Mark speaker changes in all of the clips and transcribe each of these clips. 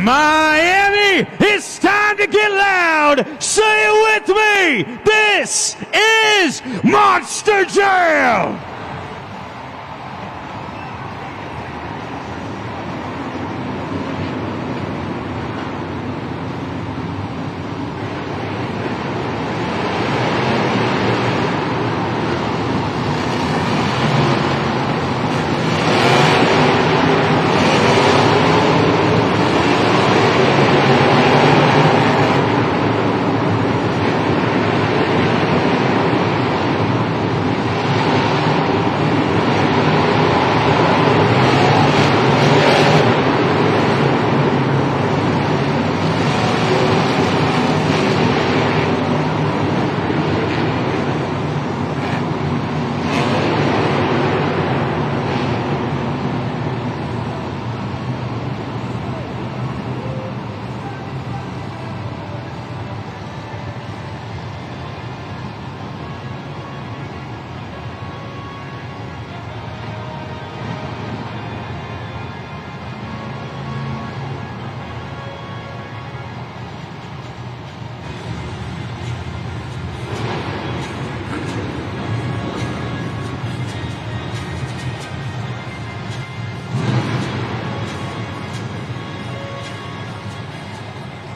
Speaker 1: Miami, it's time to get loud. Say it with me. This is Monster Jam.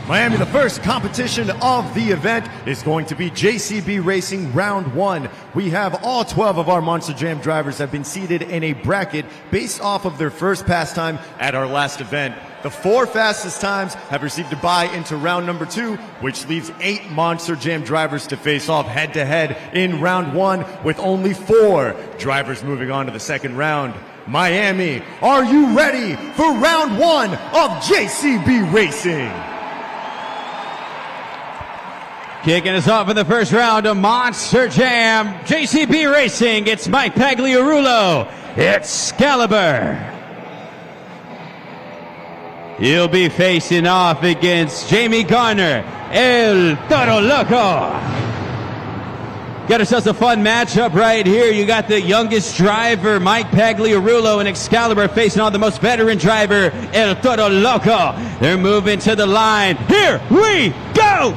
Speaker 2: Miami, the first competition of the event is going to be JCB Racing Round 1. We have all 12 of our Monster Jam drivers have been seated in a bracket based off of their first pass time at our last event. The 4 fastest times have received a bye into round number 2, which leaves 8 Monster Jam drivers to face off head-to-head in round 1, with only 4 drivers moving on to the second round. Miami, are you ready for round 1 of JCB Racing?
Speaker 1: Kicking us off in the first round of Monster Jam JCB Racing, it's Mike Pagliarulo, it's Excalibur. He'll be facing off against Jamie Garner, El Toro Loco. Got ourselves a fun matchup right here. You got the youngest driver, Mike Pagliarulo, and Excalibur facing on the most veteran driver, El Toro Loco. They're moving to the line. Here we go!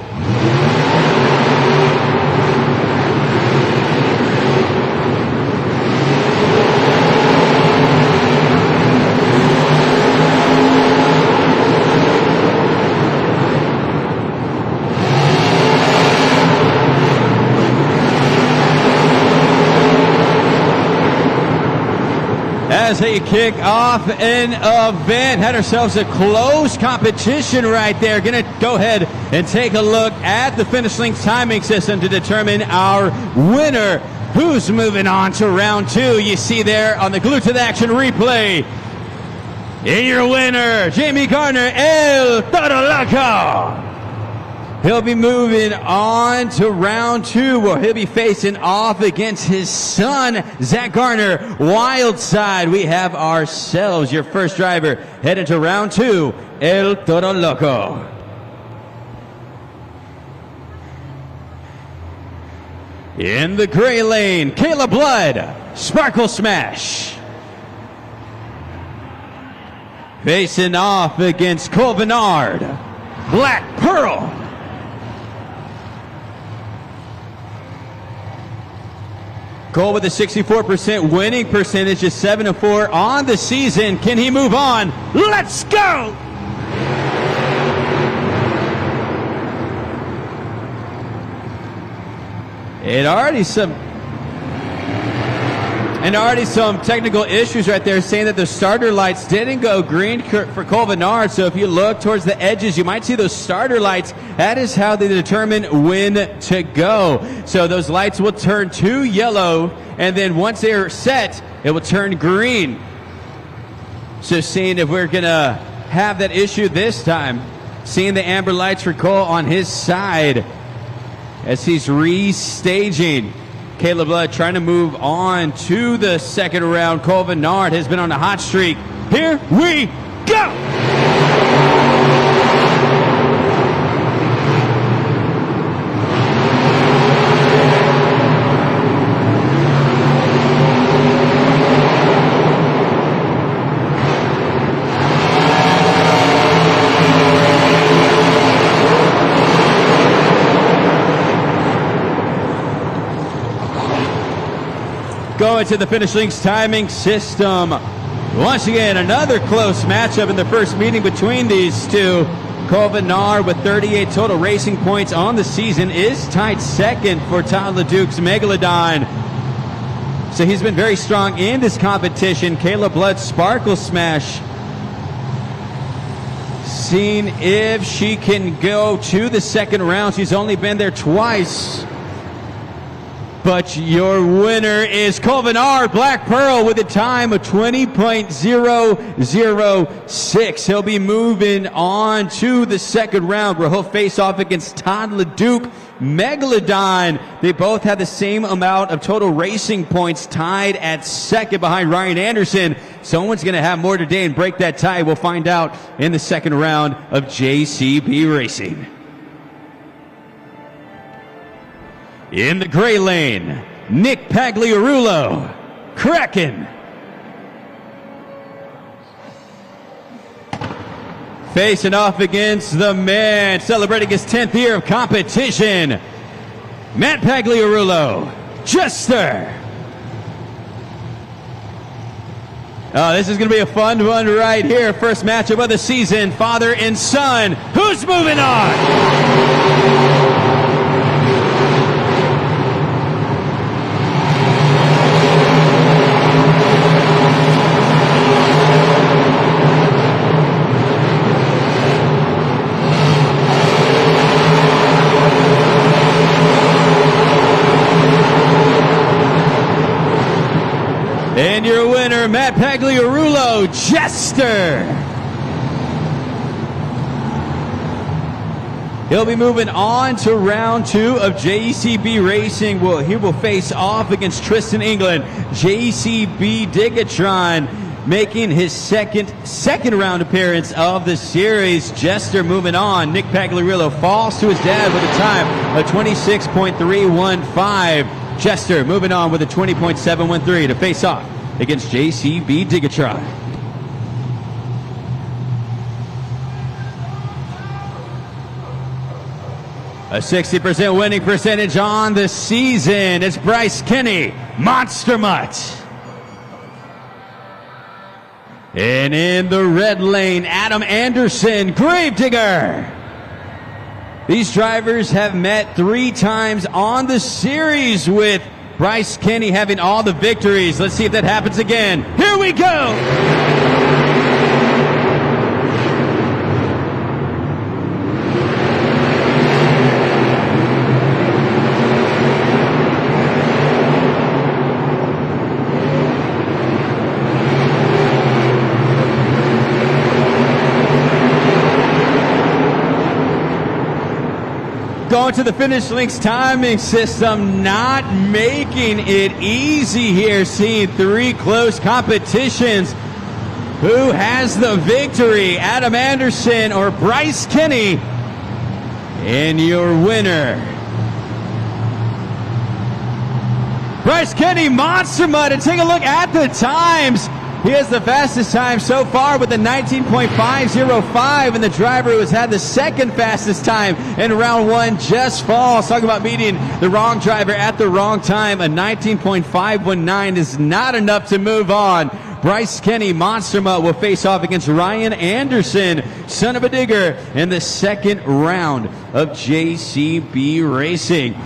Speaker 1: As they kick off an event, had ourselves a close competition right there. Gonna go ahead and take a look at the finish link timing system to determine our winner. Who's moving on to round 2? You see there on the Glued to the Action replay. And your winner, Jamie Garner, El Toro Loco. He'll be moving on to round 2, where he'll be facing off against his son, Zach Garner. Wild side, we have ourselves your first driver heading to round 2, El Toro Loco. In the gray lane, Caleb Blood, Sparkle Smash. Facing off against Cole Bernard, Black Pearl. Cole with a 64% winning percentage, is 7-4 on the season. Can he move on? Let's go! And already some technical issues right there, saying that the starter lights didn't go green for Cole Bernard. So if you look towards the edges, you might see those starter lights. That is how they determine when to go. So those lights will turn to yellow, and then once they're set, it will turn green. So seeing if we're going to have that issue this time. Seeing the amber lights for Cole on his side as he's restaging. Caleb Blood trying to move on to the second round. Cole Bernard has been on a hot streak. Here we go! Going to the finish link's timing system. Once again, another close matchup in the first meeting between these two. Colvinard with 38 total racing points on the season is tied second for Todd LeDuc's Megalodon. So he's been very strong in this competition. Kayla Blood Sparkle Smash, seeing if she can go to the second round. She's only been there twice. But your winner is Colvinard Black Pearl with a time of 20.006. He'll be moving on to the second round where he'll face off against Todd LeDuc Megalodon. They both have the same amount of total racing points, tied at second behind Ryan Anderson. Someone's going to have more today and break that tie. We'll find out in the second round of JCB Racing. In the gray lane, Nick Pagliarulo, Kraken. Facing off against the man celebrating his 10th year of competition, Matt Pagliarulo, Jester. Oh, this is going to be a fun one right here. First matchup of the season, father and son. Who's moving on? And your winner, Matt Pagliarulo, Jester. He'll be moving on to round two of JCB Racing. He will face off against Tristan England. JCB Digatron making his second round appearance of the series. Jester moving on. Nick Pagliarulo falls to his dad with a time of 26.315. Jester moving on with a 20.713 to face off against JCB Digatron. A 60% winning percentage on the season. It's Bryce Kenny, Monster Mutt. And in the red lane, Adam Anderson, Gravedigger. These drivers have met 3 times on the series, with Bryce Kenny having all the victories. Let's see if that happens again. Here we go! Going to the finish link's timing system, not making it easy here, seeing 3 close competitions. Who has the victory, Adam Anderson or Bryce Kenny? And your winner, Bryce Kenny, Monster Mud. And take a look at the times. He has the fastest time so far with a 19.505, and the driver who has had the second fastest time in round 1 just falls. Talking about meeting the wrong driver at the wrong time. A 19.519 is not enough to move on. Bryce Kenny, Monster Mutt, will face off against Ryan Anderson, son of a digger, in the second round of JCB Racing.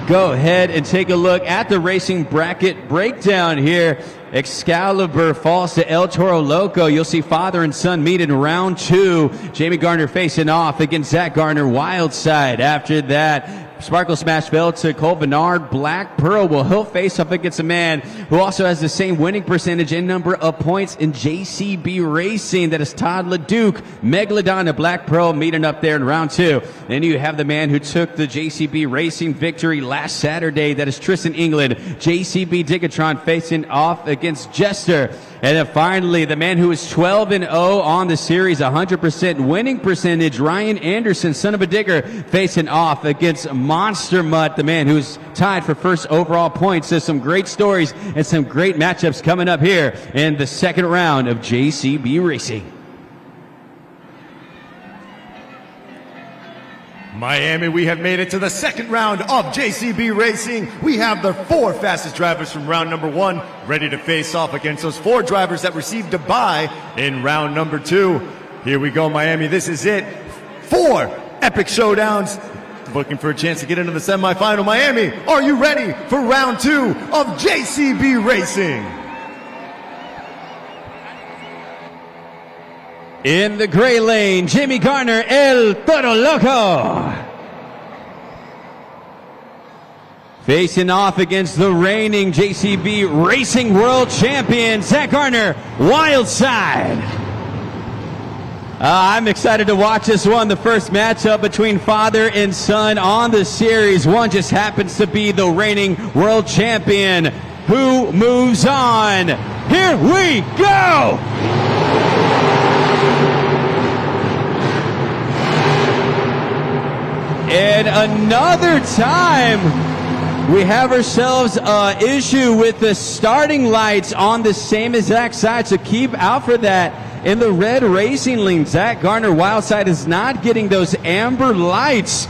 Speaker 1: Go ahead and take a look at the racing bracket breakdown here. Excalibur falls to El Toro Loco. You'll see father and son meet in round 2. Jamie Garner facing off against Zach Garner, Wildside. After that, Sparkle Smash fell to Colvinard Black Pearl. Well, he'll face off against a man who also has the same winning percentage and number of points in JCB Racing. That is Todd LeDuc. Megalodon and Black Pearl meeting up there in round 2. Then you have the man who took the JCB Racing victory last Saturday. That is Tristan England. JCB Digatron facing off against Jester. And then finally, the man who is 12-0 on the series, 100% winning percentage, Ryan Anderson, son of a digger, facing off against Monster Mutt, the man who's tied for first overall points. So some great stories and some great matchups coming up here in the second round of JCB Racing.
Speaker 2: Miami, we have made it to the second round of JCB Racing. We have the 4 fastest drivers from round number 1 ready to face off against those 4 drivers that received a bye in round number 2. Here we go, Miami. This is it. 4 epic showdowns. Looking for a chance to get into the semifinal. Miami, are you ready for round 2 of JCB Racing?
Speaker 1: In the gray lane, Jamie Garner, El Toro Loco. Facing off against the reigning JCB Racing World Champion, Zach Garner, Wild Side. I'm excited to watch this one, the first matchup between father and son on the series. One just happens to be the reigning world champion. Who moves on? Here we go! And another time, we have ourselves an issue with the starting lights on the same exact side, so keep out for that. In the red racing lane, Zach Garner, Wild Side, is not getting those amber lights.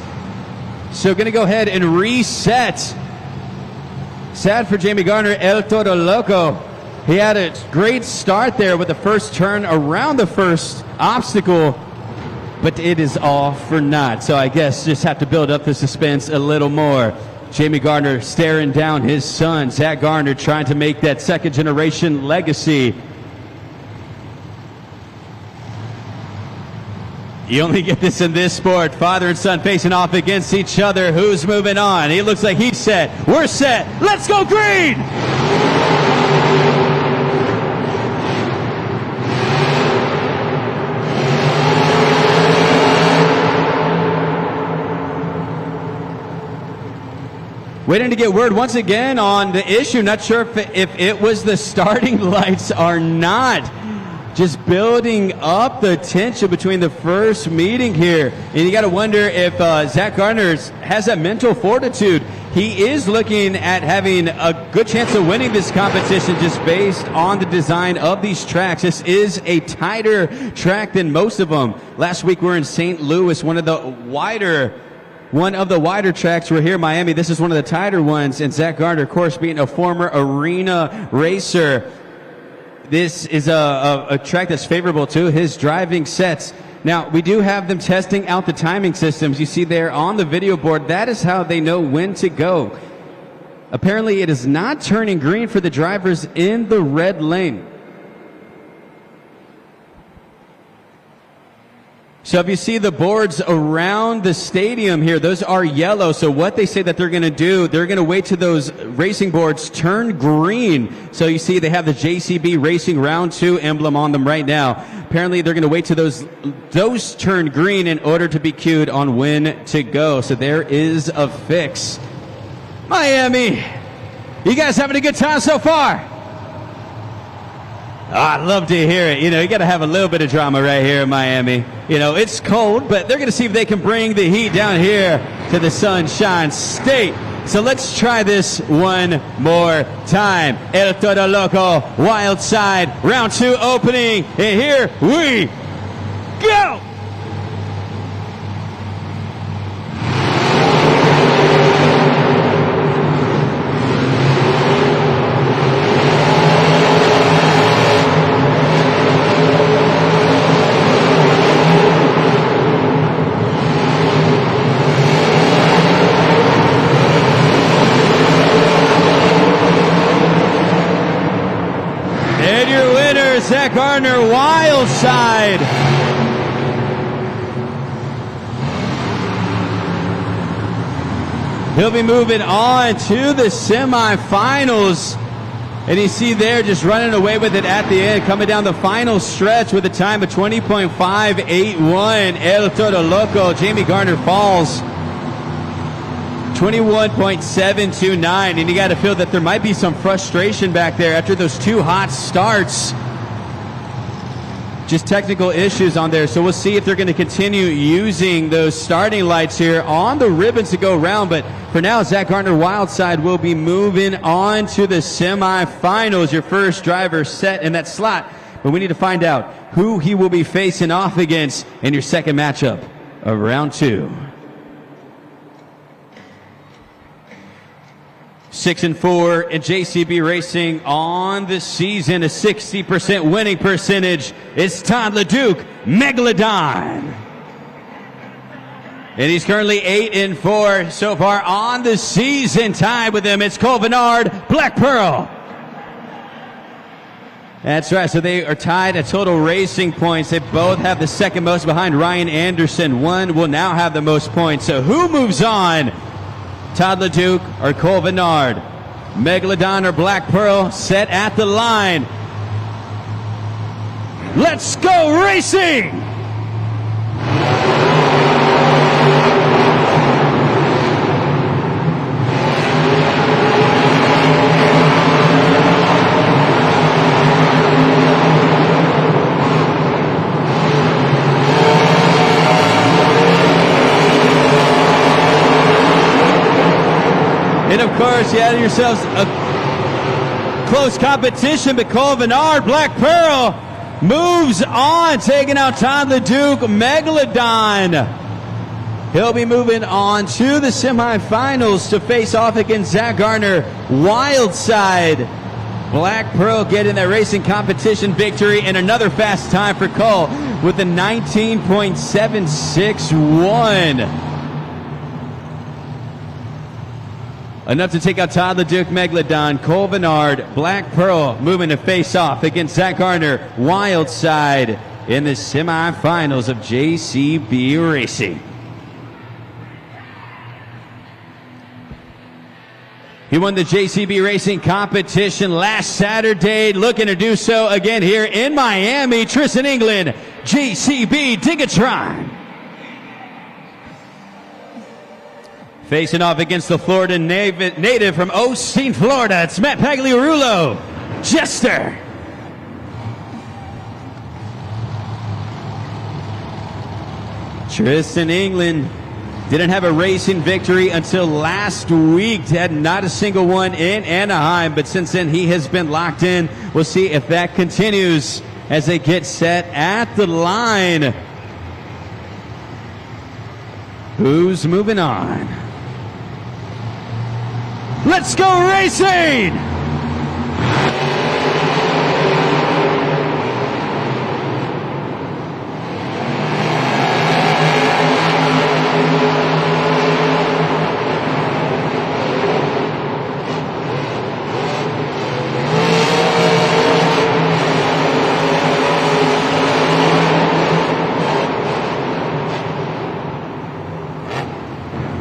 Speaker 1: So going to go ahead and reset. Sad for Jamie Garner, El Toro Loco. He had a great start there with the first turn around the first obstacle, but it is all for naught. So I guess just have to build up the suspense a little more. Jamie Garner staring down his son, Zach Garner, trying to make that second generation legacy. You only get this in this sport. Father and son facing off against each other. Who's moving on? He looks like he's set. We're set. Let's go green! Waiting to get word once again on the issue. Not sure if it was the starting lights or not. Just building up the tension between the first meeting here. And you got to wonder if Zach Garner has that mental fortitude. He is looking at having a good chance of winning this competition just based on the design of these tracks. This is a tighter track than most of them. Last week we were in St. Louis, one of the wider tracks. We're here in Miami. This is one of the tighter ones. And Zach Garner, of course, being a former arena racer, this is a track that's favorable to his driving sets. Now, we do have them testing out the timing systems. You see there on the video board, that is how they know when to go. Apparently, it is not turning green for the drivers in the red lane. So if you see the boards around the stadium here, those are yellow. So what they say that they're going to do, they're going to wait till those racing boards turn green. So you see they have the JCB Racing Round 2 emblem on them right now. Apparently they're going to wait till those turn green in order to be cued on when to go. So there is a fix. Miami, you guys having a good time so far? Oh, I'd love to hear it. You know, you got to have a little bit of drama right here in Miami. You know, it's cold, but they're going to see if they can bring the heat down here to the Sunshine State. So let's try this one more time. El Toro Loco, Wild Side, round 2 opening. And here we go. Zach Garner, Wild Side. He'll be moving on to the semifinals. And you see there just running away with it at the end, coming down the final stretch with a time of 20.581. El Toro Loco, Jamie Garner falls 21.729, and you got to feel that there might be some frustration back there after those 2 hot starts. Just technical issues on there, so we'll see if they're going to continue using those starting lights here on the ribbons to go around. But for now, Zach Garner, Wildside, will be moving on to the semifinals. Your first driver set in that slot, but we need to find out who he will be facing off against in your second matchup of round 2. 6-4 in JCB Racing on the season, a 60% winning percentage. It's Todd LeDuc, Megalodon. And he's currently 8-4 so far on the season. Tied with him, it's Cole Bernard, Black Pearl. That's right, so they are tied at total racing points. They both have the second most behind Ryan Anderson. One will now have the most points. So who moves on? Todd LeDuc or Cole Bernard? Megalodon or Black Pearl set at the line. Let's go racing! And of course, you had yourselves a close competition, but Cole Bernard, Black Pearl, moves on, taking out Todd LeDuc, Megalodon. He'll be moving on to the semifinals to face off against Zach Gardner, Wildside. Black Pearl getting that racing competition victory, and another fast time for Cole with a 19.761. Enough to take out Todd LeDuc, Megalodon. Cole Bernard, Black Pearl moving to face off against Zach Gardner, Wildside in the semifinals of JCB Racing. He won the JCB Racing competition last Saturday, looking to do so again here in Miami. Tristan England, JCB Digatron. Facing off against the Florida native from Osteen, Florida, it's Matt Pagliarulo, Jester. Tristan England didn't have a racing victory until last week. Had not a single one in Anaheim, but since then he has been locked in. We'll see if that continues as they get set at the line. Who's moving on? Let's go racing!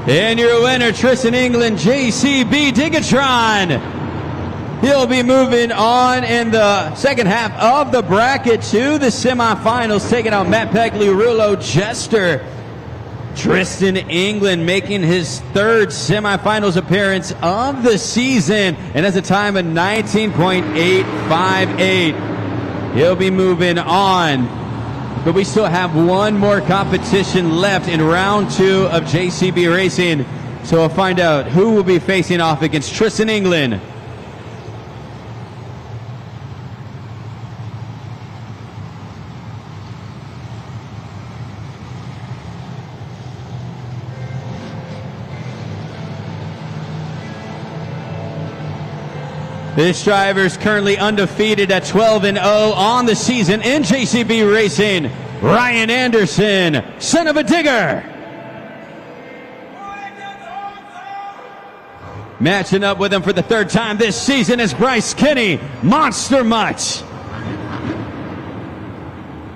Speaker 1: And your winner, Tristan England, JCB Digatron. He'll be moving on in the second half of the bracket to the semifinals, taking out Matt Pagliarulo, Jester. Tristan England making his third semifinals appearance of the season and has a time of 19.858. He'll be moving on. But we still have one more competition left in round 2 of JCB Racing. So we'll find out who will be facing off against Tristan England. This driver is currently undefeated at 12-0 on the season in JCB Racing. Ryan Anderson, son of a digger. Matching up with him for the third time this season is Bryce Kenny, Monster Mutt.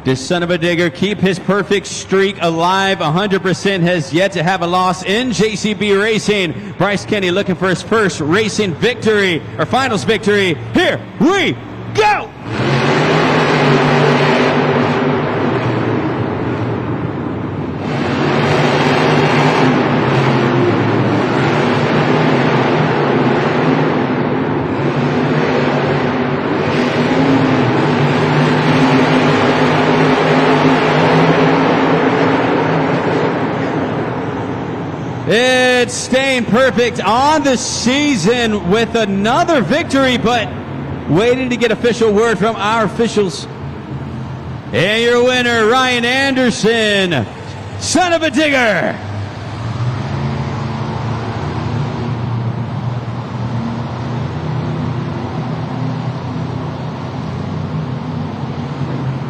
Speaker 1: This son of a digger keep his perfect streak alive. 100% has yet to have a loss in JCB Racing. Bryce Kenny looking for his first racing victory, or finals victory. Here we go! It's staying perfect on the season with another victory, but waiting to get official word from our officials. And your winner, Ryan Anderson, son of a digger.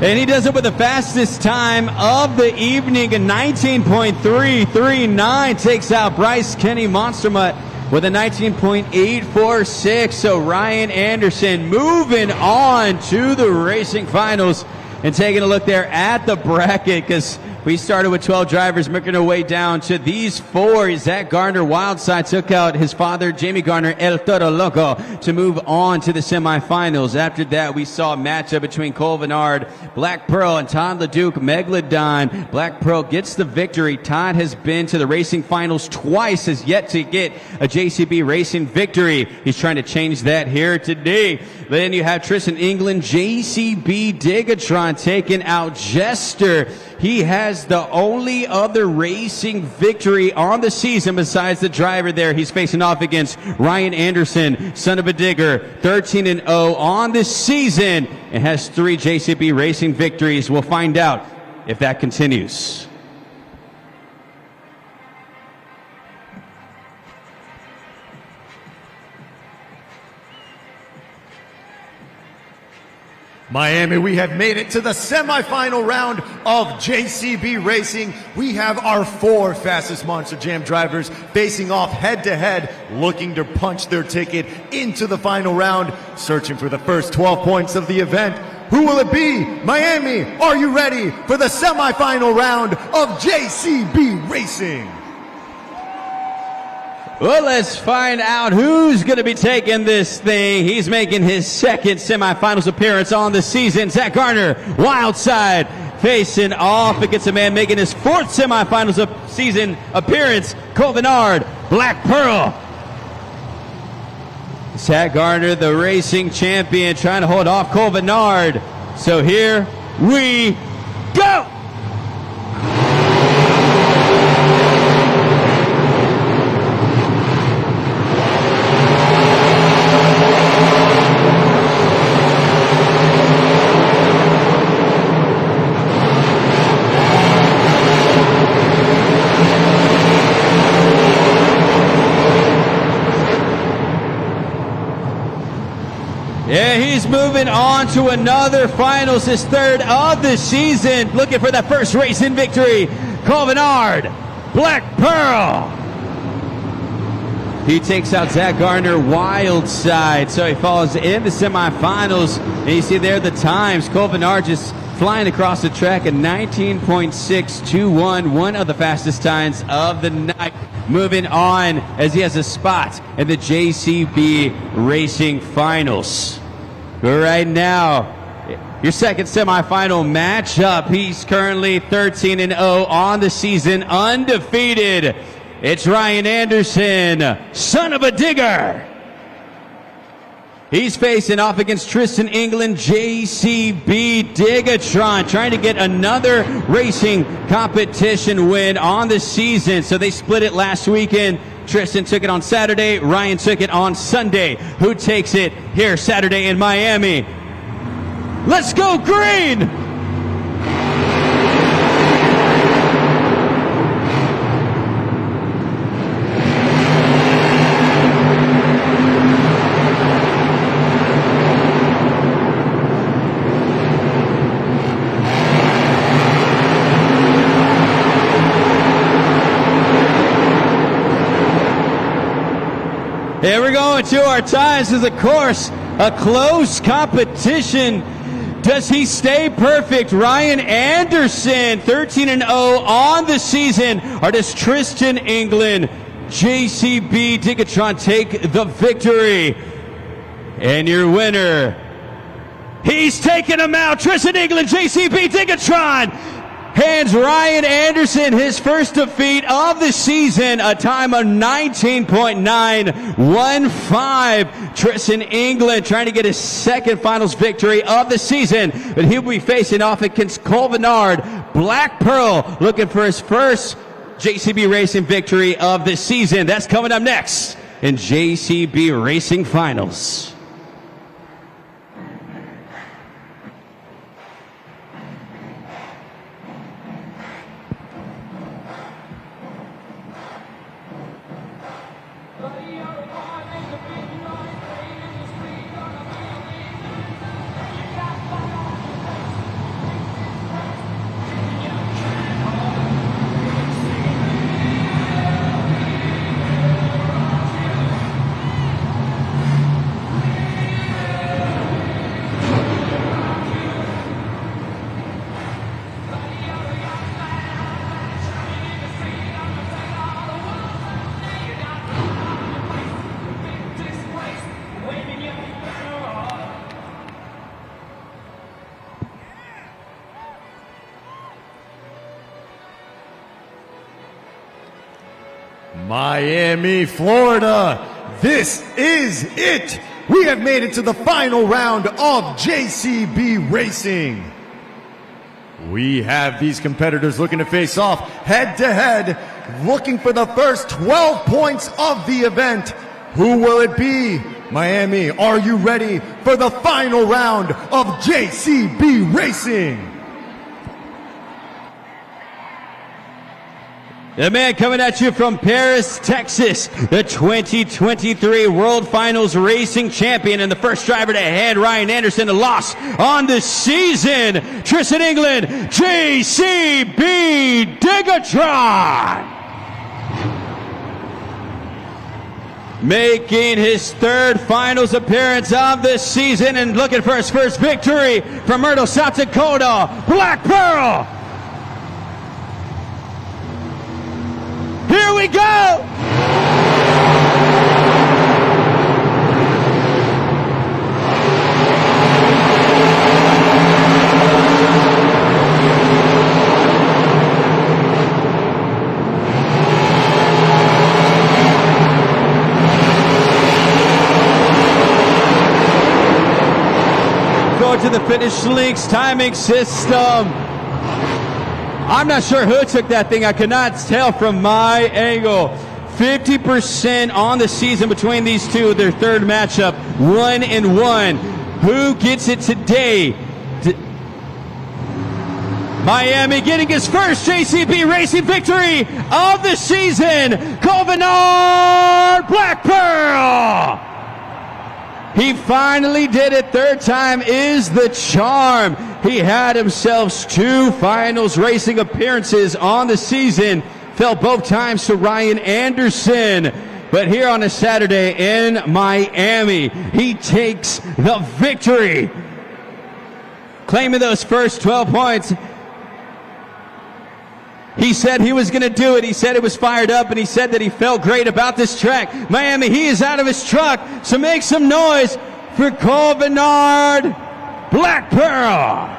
Speaker 1: And he does it with the fastest time of the evening, a 19.339. Takes out Bryce Kenny Monster Mutt with a 19.846. So Ryan Anderson moving on to the racing finals. And taking a look there at the bracket, because we started with 12 drivers, making our way down to these 4. Zach Gardner, Wildside, took out his father, Jamie Gardner, El Toro Loco, to move on to the semifinals. After that, we saw a matchup between Cole Vennard, Black Pearl, and Todd LeDuc, Megalodon. Black Pearl gets the victory. Todd has been to the racing finals twice, has yet to get a JCB Racing victory. He's trying to change that here today. Then you have Tristan England, JCB Digatron, taking out Jester. He has the only other racing victory on the season besides the driver there. He's facing off against Ryan Anderson, son of a digger, 13-0 on the season, and has 3 JCB Racing victories. We'll find out if that continues.
Speaker 2: Miami, we have made it to the semifinal round of JCB Racing. We have our 4 fastest Monster Jam drivers facing off head-to-head, looking to punch their ticket into the final round, searching for the first 12 points of the event. Who will it be? Miami, are you ready for the semifinal round of JCB Racing?
Speaker 1: Well, let's find out who's going to be taking this thing. He's making his second semifinals appearance on the season. Zach Gardner, Wildside, facing off against a man making his 4th semifinals season appearance, Cole Vennard, Black Pearl. Zach Gardner, the racing champion, trying to hold off Cole Vennard. So here we go. Yeah, he's moving on to another finals, his 3rd of the season. Looking for that first racing victory. Cole Vennard, Black Pearl. He takes out Zach Gardner, Wildside. So he falls in the semifinals. And you see there the times. Cole Vennard just flying across the track at 19.621, one of the fastest times of the night. Moving on as he has a spot in the JCB Racing Finals. But right now, your second semifinal matchup. He's currently 13-0 on the season, undefeated. It's Ryan Anderson, son of a digger. He's facing off against Tristan England, JCB Digatron, trying to get another racing competition win on the season. So they split it last weekend. Tristan took it on Saturday. Ryan took it on Sunday. Who takes it here Saturday in Miami? Let's go green! Here we're going to our times. This is, of course, a close competition. Does he stay perfect? Ryan Anderson, 13-0 on the season. Or does Tristan England, JCB Digatron, take the victory? And your winner, he's taking him out. Tristan England, JCB Digatron, hands Ryan Anderson his first defeat of the season, a time of 19.915. Tristan England trying to get his second finals victory of the season, but he'll be facing off against Cole Vennard, Black Pearl, looking for his first JCB Racing victory of the season. That's coming up next in JCB Racing Finals.
Speaker 2: Miami, Florida. This is it. We have made it to the final round of JCB Racing. We have these competitors looking to face off head to head, looking for the first 12 points of the event. Who will it be? Miami, are you ready for the final round of JCB Racing?
Speaker 1: The man coming at you from Paris, Texas, the 2023 World Finals Racing Champion and the first driver to hand Ryan Anderson a loss on the season, Tristan England, JCB Digatron. Making his third finals appearance of the season and looking for his first victory from Myrtle, South Dakota, Black Pearl. Here we go! Go to the finish links timing system. I'm not sure who took that thing. I could not tell from my angle. 50% on the season between these two. Their third matchup, 1-1. Who gets it today? Miami getting his first JCB Racing victory of the season. Colvinard Black Pearl. He finally did it. Third time is the charm. He had himself 2 finals racing appearances on the season. Fell both times to Ryan Anderson. But here on a Saturday in Miami, he takes the victory. Claiming those first 12 points. He said he was going to do it. He said it was fired up, and he said that he felt great about this track. Miami, he is out of his truck, so make some noise for Colvinard Black Pearl.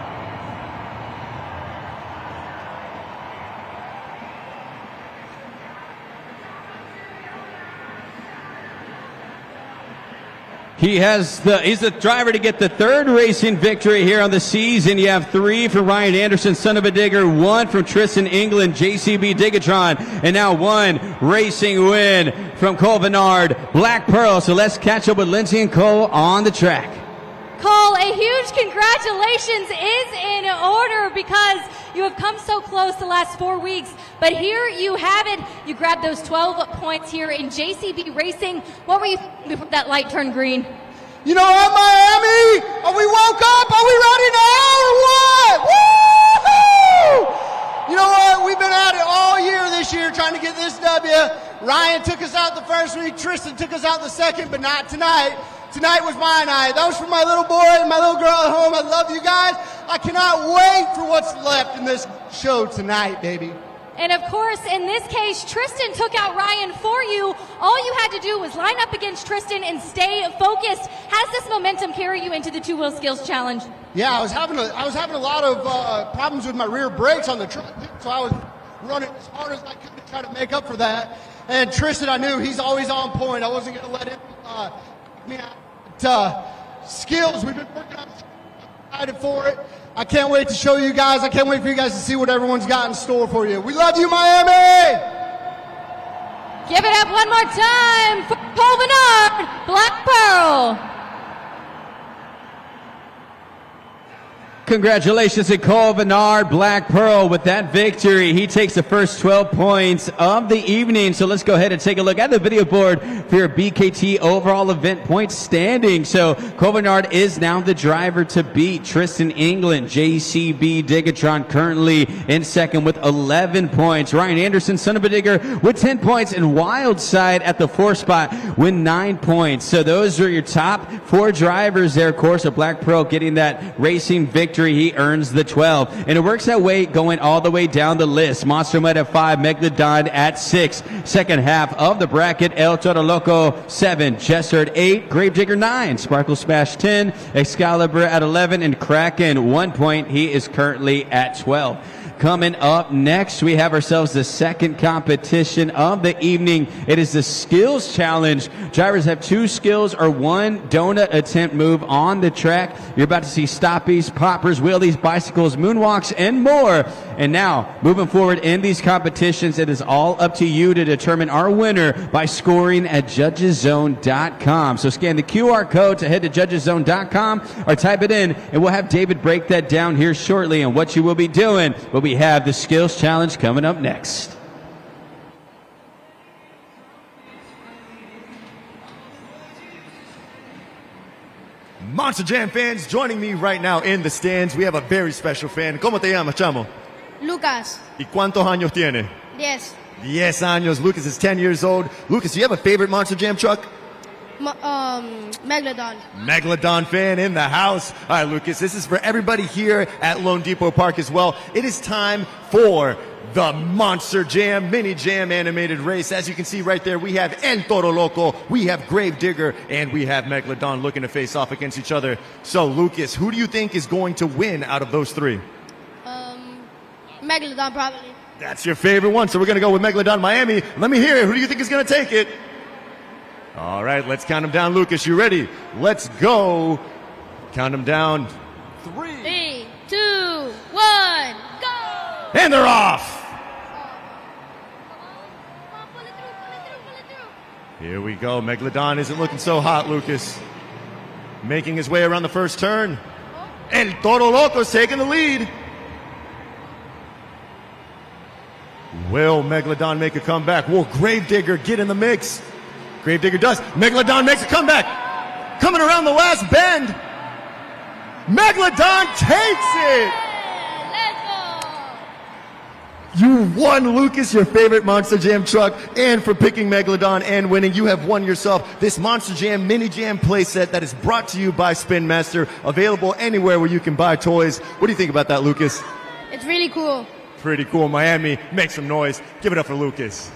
Speaker 1: He's the driver to get the third racing victory here on the season. You have 3 from Ryan Anderson, son of a digger, 1 from Tristan England, JCB Digatron, and now 1 racing win from Colvinard Black Pearl. So let's catch up with Lindsay and Cole on the track.
Speaker 3: Cole, a huge congratulations is in order because you have come so close the last 4 weeks. But here you have it. You grabbed those 12 points here in JCB Racing. What were you thinking before that light turned green?
Speaker 4: You know what, Miami? Are we woke up? Are we ready now or what? Woo-hoo! You know what? We've been at it all year this year trying to get this W. Ryan took us out the first week. Tristan took us out the second, but not tonight. Tonight was my night. That was for my little boy and my little girl at home. I love you guys. I cannot wait for what's left in this show tonight, baby.
Speaker 3: And of course, in this case, Tristan took out Ryan for you. All you had to do was line up against Tristan and stay focused. Has this momentum carry you into the 2-wheel skills challenge?
Speaker 4: Yeah, I was having a lot of problems with my rear brakes on the truck, so I was running as hard as I could to try to make up for that. And Tristan, I knew he's always on point. I wasn't going to let him me out. Skills, we've been working on. Excited for it. I can't wait to show you guys. I can't wait for you guys to see what everyone's got in store for you. We love you, Miami!
Speaker 3: Give it up one more time for Colvinard Black Pearl.
Speaker 1: Congratulations to Colvinard Black Pearl with that victory. He takes the first 12 points of the evening. So let's go ahead and take a look at the video board for your BKT overall event point standing. So Colvinard is now the driver to beat. Tristan England, JCB Digatron currently in second with 11 points. Ryan Anderson, son of a digger, with 10 points. And Wildside at the 4th spot with 9 points. So those are your top 4 drivers there. Of course, a Black Pearl getting that racing victory. He earns the 12. And it works that way going all the way down the list. Monster Mud at 5, Megalodon at 6. Second half of the bracket, El Toro Loco 7, Jester at 8, Gravedigger 9, Sparkle Smash 10, Excalibur at 11, and Kraken 1 point. He is currently at 12. Coming up next, we have ourselves the second competition of the evening. It is the Skills Challenge. Drivers have 2 skills or 1 donut attempt move on the track. You're about to see stoppies, poppers, wheelies, bicycles, moonwalks, and more. And now, moving forward in these competitions, it is all up to you to determine our winner by scoring at judgeszone.com. So scan the QR code to head to judgeszone.com or type it in, and we'll have David break that down here shortly on what you will be doing. But we have the Skills Challenge coming up next.
Speaker 2: Monster Jam fans, joining me right now in the stands, we have a very special fan. ¿Cómo te llamas, chamo?
Speaker 5: Lucas,
Speaker 2: ¿Y cuántos años tiene?
Speaker 5: 10.
Speaker 2: 10 años. Lucas is 10 years old. Lucas, do you have a favorite Monster Jam truck?
Speaker 5: Megalodon.
Speaker 2: Megalodon fan in the house. All right, Lucas, this is for everybody here at Lone Depot Park as well. It is time for the Monster Jam Mini Jam animated race. As you can see right there, we have El Toro Loco, we have Gravedigger, and we have Megalodon looking to face off against each other. So, Lucas, who do you think is going to win out of those 3?
Speaker 5: Megalodon, probably.
Speaker 2: That's your favorite one, so we're going to go with Megalodon Miami. Let me hear it. Who do you think is going to take it? All right, let's count them down. Lucas, you ready? Let's go. Count them down.
Speaker 5: 3, 2, 1, go!
Speaker 2: And they're off. Here we go. Megalodon isn't looking so hot, Lucas. Making his way around the first turn. El Toro Loco's taking the lead. Will Megalodon make a comeback? Will Gravedigger get in the mix? Gravedigger does. Megalodon makes a comeback. Coming around the last bend. Megalodon takes it. You won, Lucas, your favorite Monster Jam truck, and for picking Megalodon and winning, you have won yourself this Monster Jam Mini Jam playset that is brought to you by Spin Master, available anywhere where you can buy toys. What do you think about that, Lucas?
Speaker 5: It's really cool.
Speaker 2: Pretty cool. Miami, make some noise. Give it up for Lucas.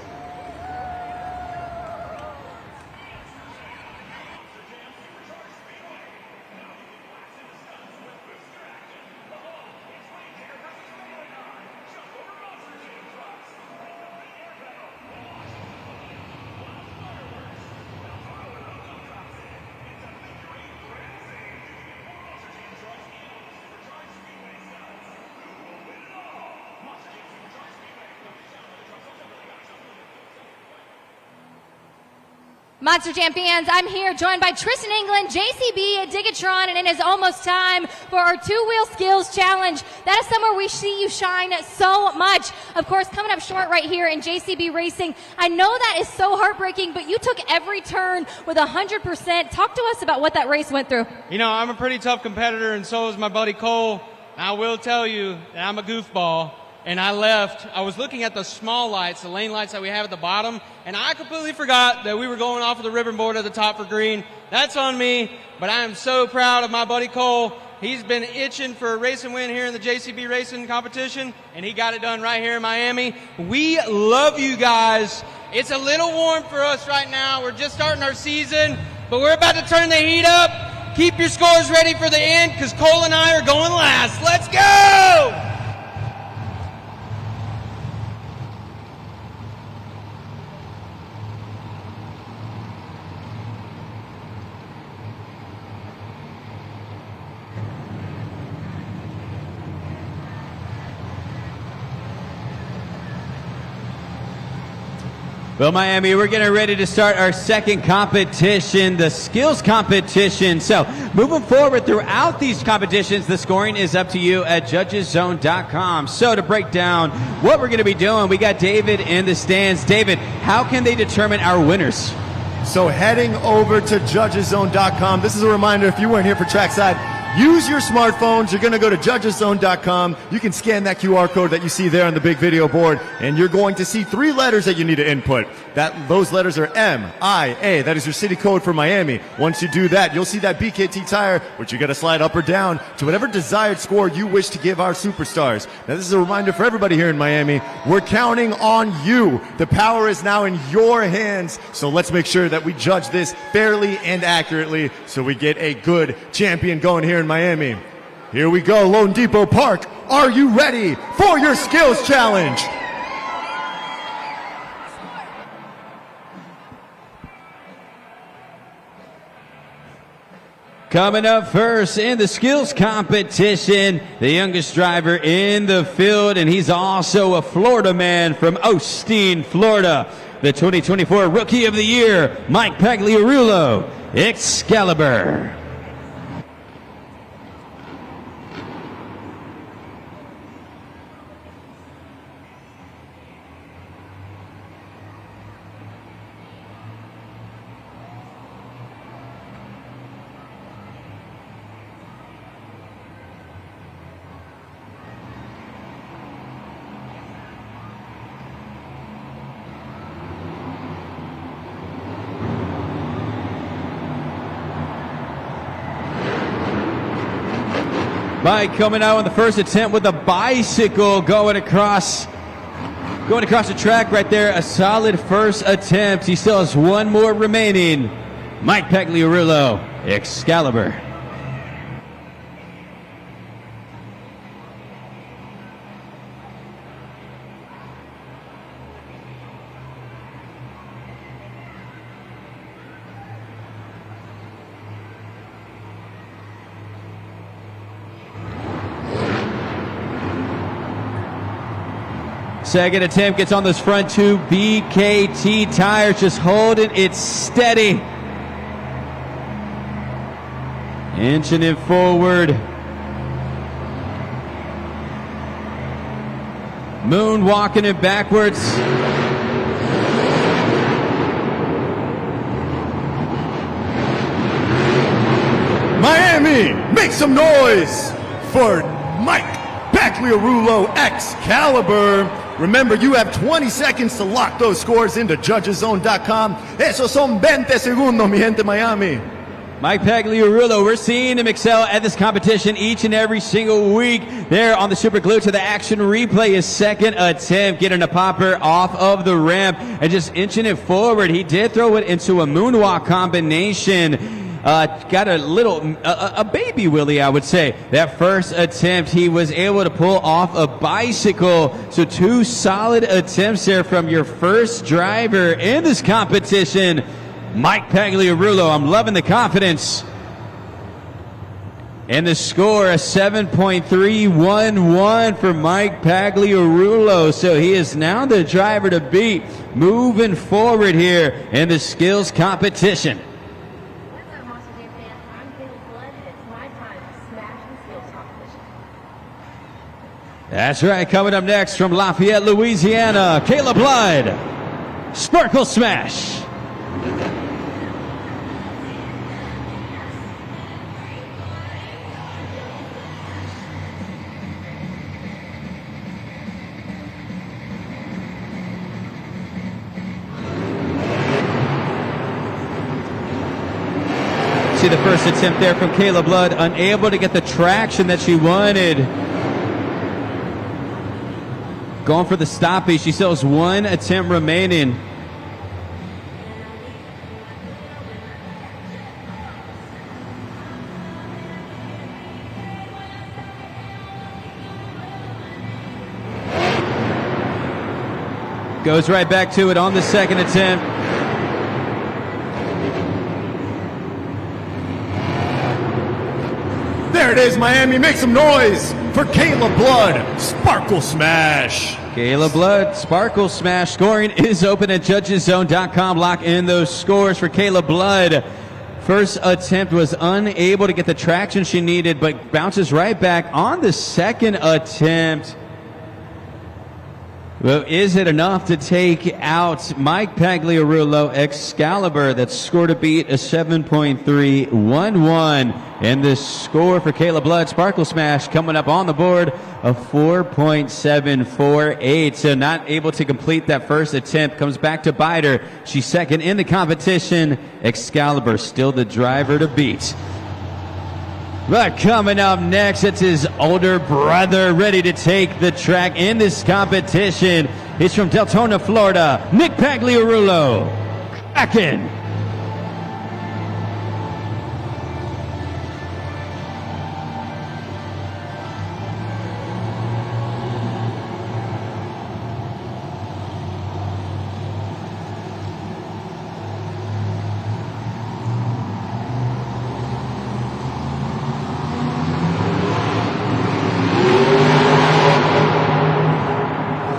Speaker 3: Monster Jam fans, I'm here joined by Tristan England, JCB, Digatron, and it is almost time for our 2-wheel skills challenge. That is somewhere we see you shine so much. Of course, coming up short right here in JCB Racing. I know that is so heartbreaking, but you took every turn with 100%. Talk to us about what that race went through.
Speaker 6: You know, I'm a pretty tough competitor, and so is my buddy Cole. I will tell you that I'm a goofball. And I left. I was looking at the small lights, the lane lights that we have at the bottom, and I completely forgot that we were going off of the ribbon board at the top for green. That's on me, but I am so proud of my buddy Cole. He's been itching for a racing win here in the JCB racing competition, and he got it done right here in Miami. We love you guys. It's a little warm for us right now. We're just starting our season, but we're about to turn the heat up. Keep your scores ready for the end, because Cole and I are going last. Let's go!
Speaker 1: Well, Miami, we're getting ready to start our second competition, the skills competition. So moving forward throughout these competitions, the scoring is up to you at judgeszone.com. So to break down what we're going to be doing, we got David in the stands. David, how can they determine our winners?
Speaker 2: So heading over to judgeszone.com, this is a reminder, if you weren't here for trackside, use your smartphones. You're going to go to judgeszone.com. You can scan that QR code that you see there on the big video board, and you're going to see 3 letters that you need to input. Those letters are M-I-A. That is your city code for Miami. Once you do that, you'll see that BKT tire, which you got to slide up or down to whatever desired score you wish to give our superstars. Now, this is a reminder for everybody here in Miami. We're counting on you. The power is now in your hands, so let's make sure that we judge this fairly and accurately so we get a good champion going here in Miami. Here we go, Lone Depot Park are you ready for your skills challenge?
Speaker 1: Coming up first in the skills competition, the youngest driver in the field, and he's also a Florida man from Osteen, Florida. The 2024 Rookie of the Year, Mike Pagliarulo, Excalibur. Mike coming out on the first attempt with a bicycle going across the track right there. A solid first attempt. He still has one more remaining. Mike Pagliarulo, Excalibur. Second attempt gets on those front two BKT tires, just holding it steady. Inching it forward. Moonwalking it backwards.
Speaker 2: Miami, make some noise for Mike Pagliarulo, Excalibur. Remember, you have 20 seconds to lock those scores into judgeszone.com. Esos son 20 segundos, mi gente Miami.
Speaker 1: Mike Pagliarulo, we're seeing him excel at this competition each and every single week. There on the super glue to the action replay, his second attempt, getting a popper off of the ramp and just inching it forward. He did throw it into a moonwalk combination. Got a baby wheelie, I would say. That first attempt, he was able to pull off a bicycle. So 2 solid attempts there from your first driver in this competition. Mike Pagliarulo, I'm loving the confidence. And the score, a 7.311 for Mike Pagliarulo. So he is now the driver to beat moving forward here in the skills competition. That's right. Coming up next from Lafayette, Louisiana, Caleb Blood, Sparkle Smash. See the first attempt there from Caleb Blood, unable to get the traction that she wanted. Going for the stoppage. She still has 1 attempt remaining. Goes right back to it on the second attempt.
Speaker 2: There it is, Miami. Make some noise for Caleb Blood, Sparkle Smash.
Speaker 1: Caleb Blood, Sparkle Smash. Scoring is open at judgeszone.com. Lock in those scores for Caleb Blood. First attempt was unable to get the traction she needed, but bounces right back on the second attempt. Well, is it enough to take out Mike Pagliarulo, Excalibur? That score to beat a 7.311. And the score for Caleb Blood, Sparkle Smash, coming up on the board of 4.748. So not able to complete that first attempt. Comes back to bite her. She's second in the competition. Excalibur still the driver to beat. But coming up next, it's his older brother ready to take the track in this competition. He's from Deltona, Florida, Nick Pagliarulo. Kraken.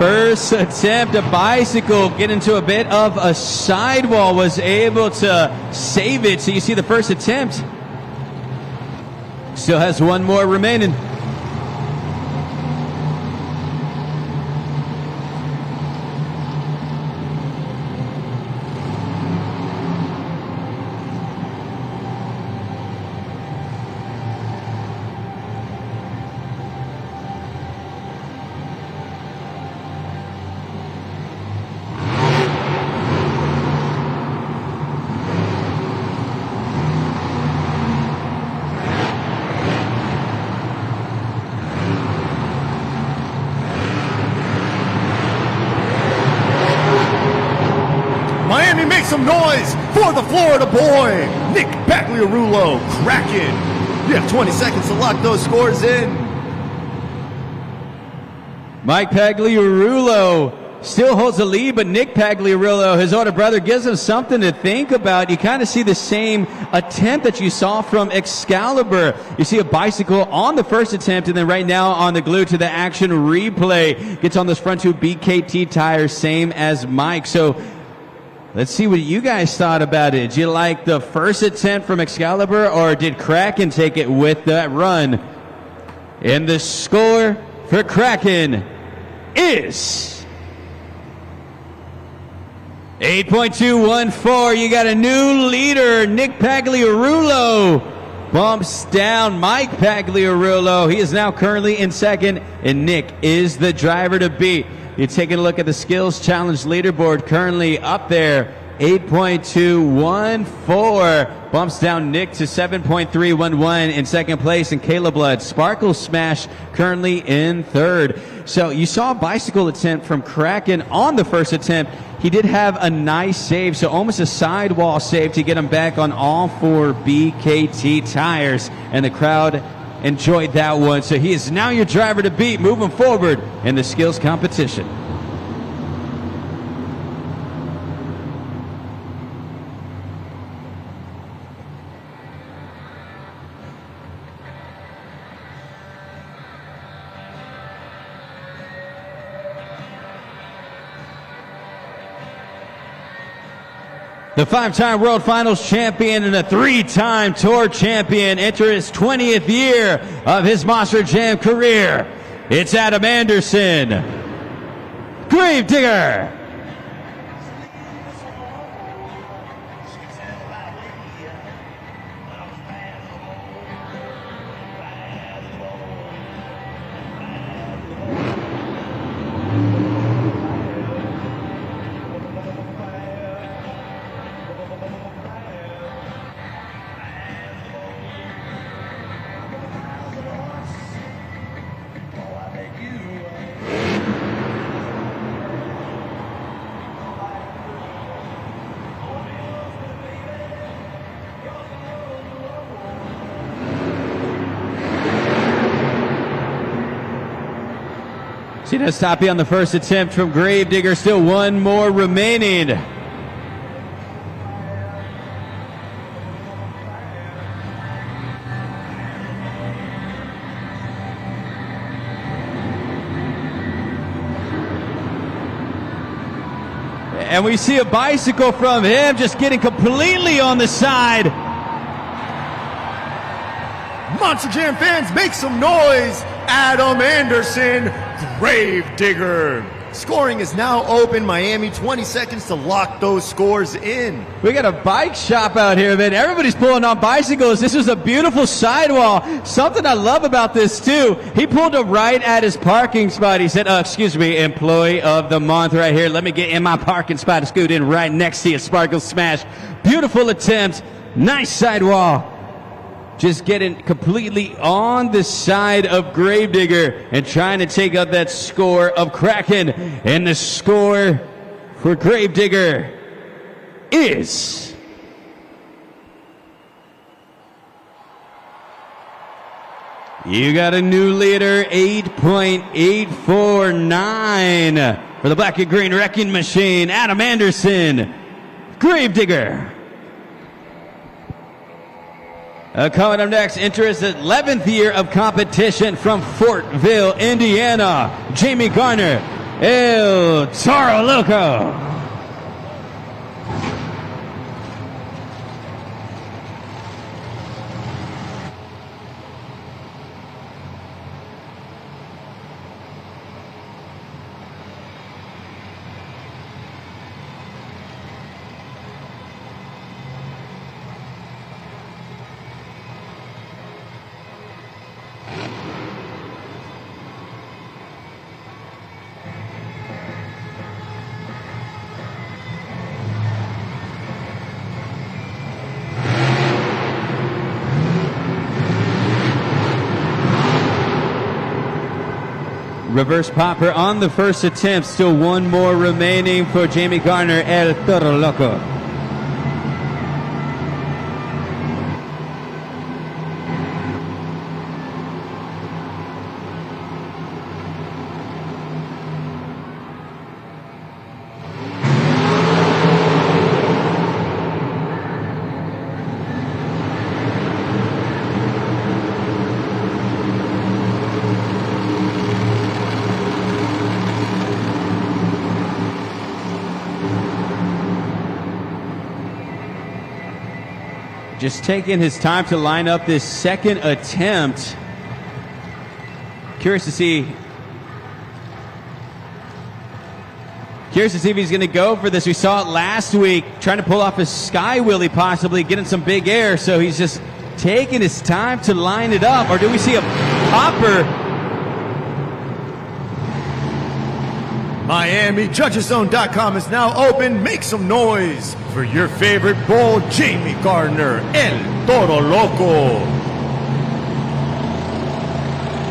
Speaker 1: first attempt. A bicycle get into a bit of a sidewall, was able to save it. So you see the first attempt. Still has one more remaining.
Speaker 2: Miami, make some noise for the Florida boy, Nick Pagliarulo, Kraken. You have 20 seconds to lock those scores in.
Speaker 1: Mike Pagliarulo still holds the lead, but Nick Pagliarulo, his older brother, gives him something to think about. You kind of see the same attempt that you saw from Excalibur. You see a bicycle on the first attempt, and then right now on the glue to the action replay. Gets on those front two BKT tires, same as Mike. So let's see what you guys thought about it. Did you like the first attempt from Excalibur, or did Kraken take it with that run? And the score for Kraken is 8.214. You got a new leader. Nick Pagliarulo bumps down Mike Pagliarulo. He is now currently in second, and Nick is the driver to beat. You're taking a look at the Skills Challenge leaderboard, currently up there, 8.214. Bumps down Nick to 7.311 in second place, and Caleb Blood, Sparkle Smash, currently in third. So you saw a bicycle attempt from Kraken on the first attempt. He did have a nice save, so almost a sidewall save to get him back on all four BKT tires, and the crowd enjoyed that one. So he is now your driver to beat moving forward in the skills competition. The five-time World Finals champion and a three-time Tour champion enter his 20th year of his Monster Jam career. It's Adam Anderson, Gravedigger. See that stoppie on the first attempt from Gravedigger. Still one more remaining. And we see a bicycle from him just getting completely on the side.
Speaker 2: Monster Jam fans, make some noise. Adam Anderson, Gravedigger. Scoring is now open. Miami, 20 seconds to lock those scores in.
Speaker 1: We got a bike shop out here, man. Everybody's pulling on bicycles. This is a beautiful sidewall. Something I love about this, too. He pulled up right at his parking spot. He said, excuse me, employee of the month right here. Let me get in my parking spot and scoot in right next to you. Sparkle Smash. Beautiful attempt. Nice sidewall. Just getting completely on the side of Gravedigger and trying to take out that score of Kraken. And the score for Gravedigger is you got a new leader, 8.849 for the black and green wrecking machine, Adam Anderson, Gravedigger. Coming up next, enters the 11th year of competition from Fortville, Indiana, Jamie Garner El Toro Loco. Reverse popper on the first attempt. Still one more remaining for Jamie Garner, El Toro Loco. Just taking his time to line up this second attempt. Curious to see if he's going to go for this. We saw it last week, trying to pull off a sky wheelie, possibly getting some big air. So he's just taking his time to line it up. Or do we see a popper?
Speaker 2: MiamiJudgesZone.com is now open. Make some noise for your favorite bull, Jamie Gardner, El Toro Loco.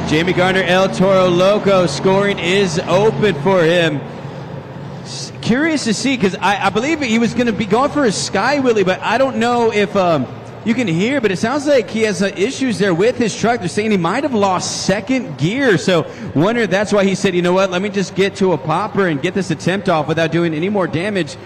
Speaker 1: Jamie Gardner, El Toro Loco, scoring is open for him. Curious to see, because I believe he was going to be going for a sky wheelie, but I don't know if you can hear, but it sounds like he has issues there with his truck. They're saying he might have lost second gear. So wonder if that's why he said, you know what, let me just get to a popper and get this attempt off without doing any more damage.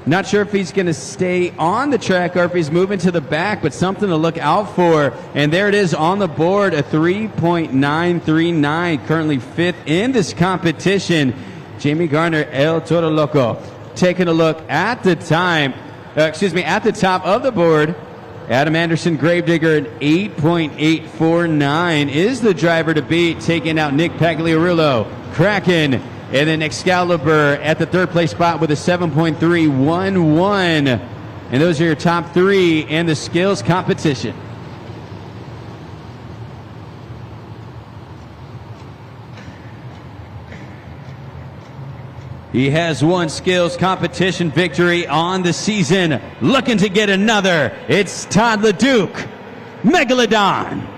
Speaker 1: Not sure if he's going to stay on the track or if he's moving to the back, but something to look out for. And there it is on the board, a 3.939, currently fifth in this competition. Jamie Garner, El Toro Loco. Taking a look at the time, at the top of the board. Adam Anderson, Gravedigger, an 8.849 is the driver to beat, taking out Nick Pagliarulo, Kraken, and then Excalibur at the third place spot with a 7.311. And those are your top three in the skills competition. He has one skills competition victory on the season. Looking to get another. It's Todd LeDuc, Megalodon.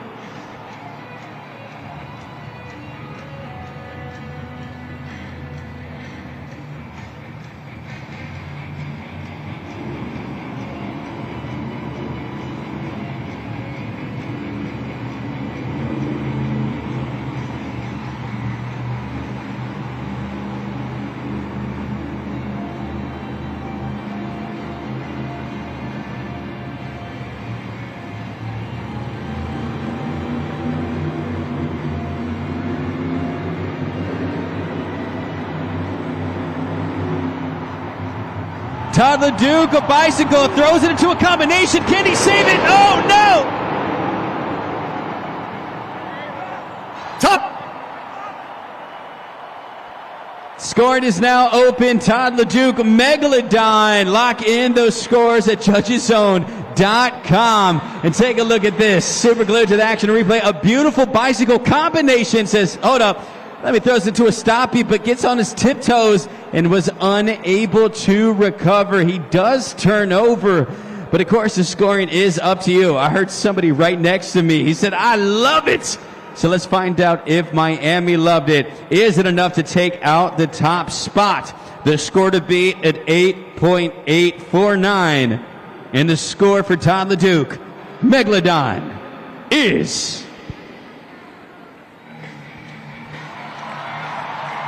Speaker 1: Todd LeDuc, a bicycle, throws it into a combination. Can he save it? Oh, no!
Speaker 2: Top!
Speaker 1: Scoring is now open. Todd LeDuc, Megalodon. Lock in those scores at JudgesZone.com. And take a look at this. Super glued to the action replay. A beautiful bicycle combination. Says, hold up. Let me throws it to a stoppie, but gets on his tiptoes and was unable to recover. He does turn over, but of course the scoring is up to you. I heard somebody right next to me. He said, I love it. So let's find out if Miami loved it. Is it enough to take out the top spot? The score to beat at 8.849. And the score for Todd LeDuc, Megalodon, is...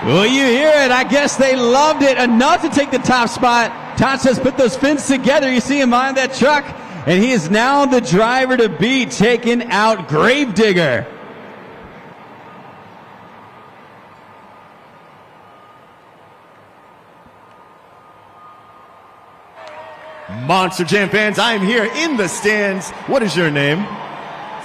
Speaker 1: Well, you hear it. I guess they loved it enough to take the top spot. Todd says, put those fins together. You see him behind that truck. And he is now the driver to beat, taking out Gravedigger.
Speaker 2: Monster Jam fans, I am here in the stands. What is your name?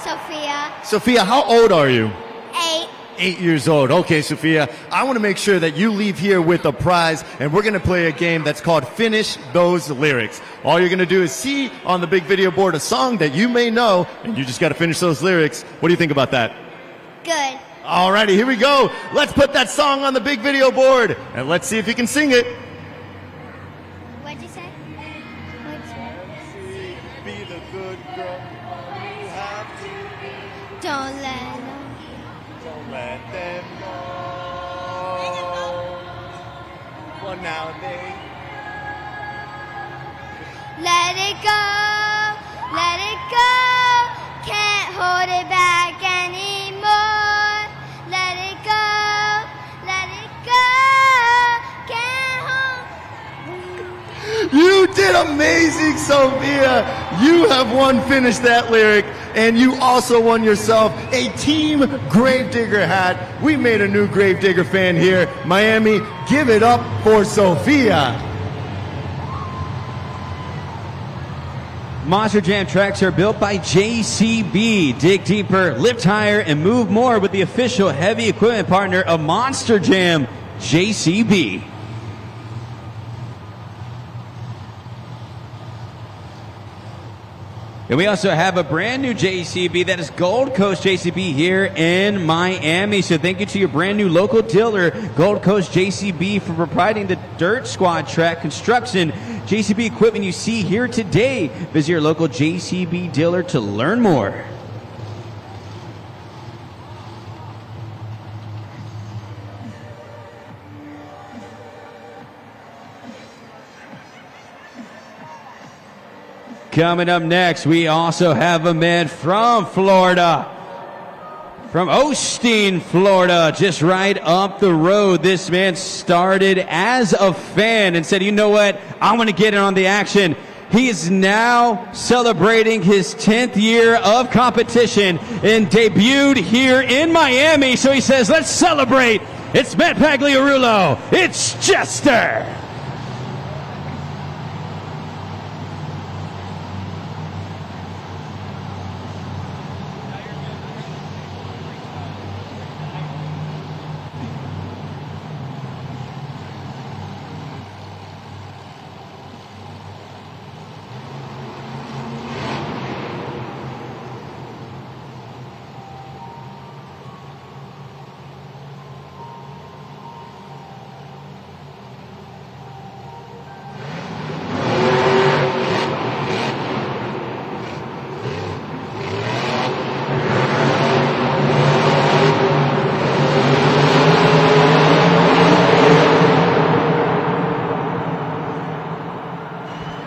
Speaker 5: Sophia.
Speaker 2: Sophia, how old are you?
Speaker 5: 8.
Speaker 2: 8 years old. Okay, Sophia, I want to make sure that you leave here with a prize, and we're going to play a game that's called Finish Those Lyrics. All you're going to do is see on the big video board a song that you may know, and you just got to finish those lyrics. What do you think about that?
Speaker 5: Good.
Speaker 2: Alrighty, here we go. Let's put that song on the big video board, and let's see if you can sing it.
Speaker 5: What'd you say?
Speaker 2: Be the good girl you have to be.
Speaker 5: Don't let them.
Speaker 2: Don't let them know. Well, now they.
Speaker 5: Let it go. Let it go. Can't hold it back anymore. Let it go. Let it go. Can't hold.
Speaker 2: You did amazing, Sophia. You have won Finish That Lyric, and you also won yourself a Team Gravedigger hat. We made a new Gravedigger fan here. Miami, give it up for Sophia.
Speaker 1: Monster Jam tracks are built by JCB. Dig deeper, lift higher, and move more with the official heavy equipment partner of Monster Jam, JCB. And we also have a brand new JCB, that is Gold Coast JCB here in Miami. So thank you to your brand new local dealer, Gold Coast JCB, for providing the Dirt Squad track construction JCB equipment you see here today. Visit your local JCB dealer to learn more. Coming up next, we also have a man from Florida, from Osteen, Florida, just right up the road. This man started as a fan and said, you know what, I want to get in on the action. He is now celebrating his 10th year of competition and debuted here in Miami. So he says, let's celebrate. It's Matt Pagliarulo. It's Jester.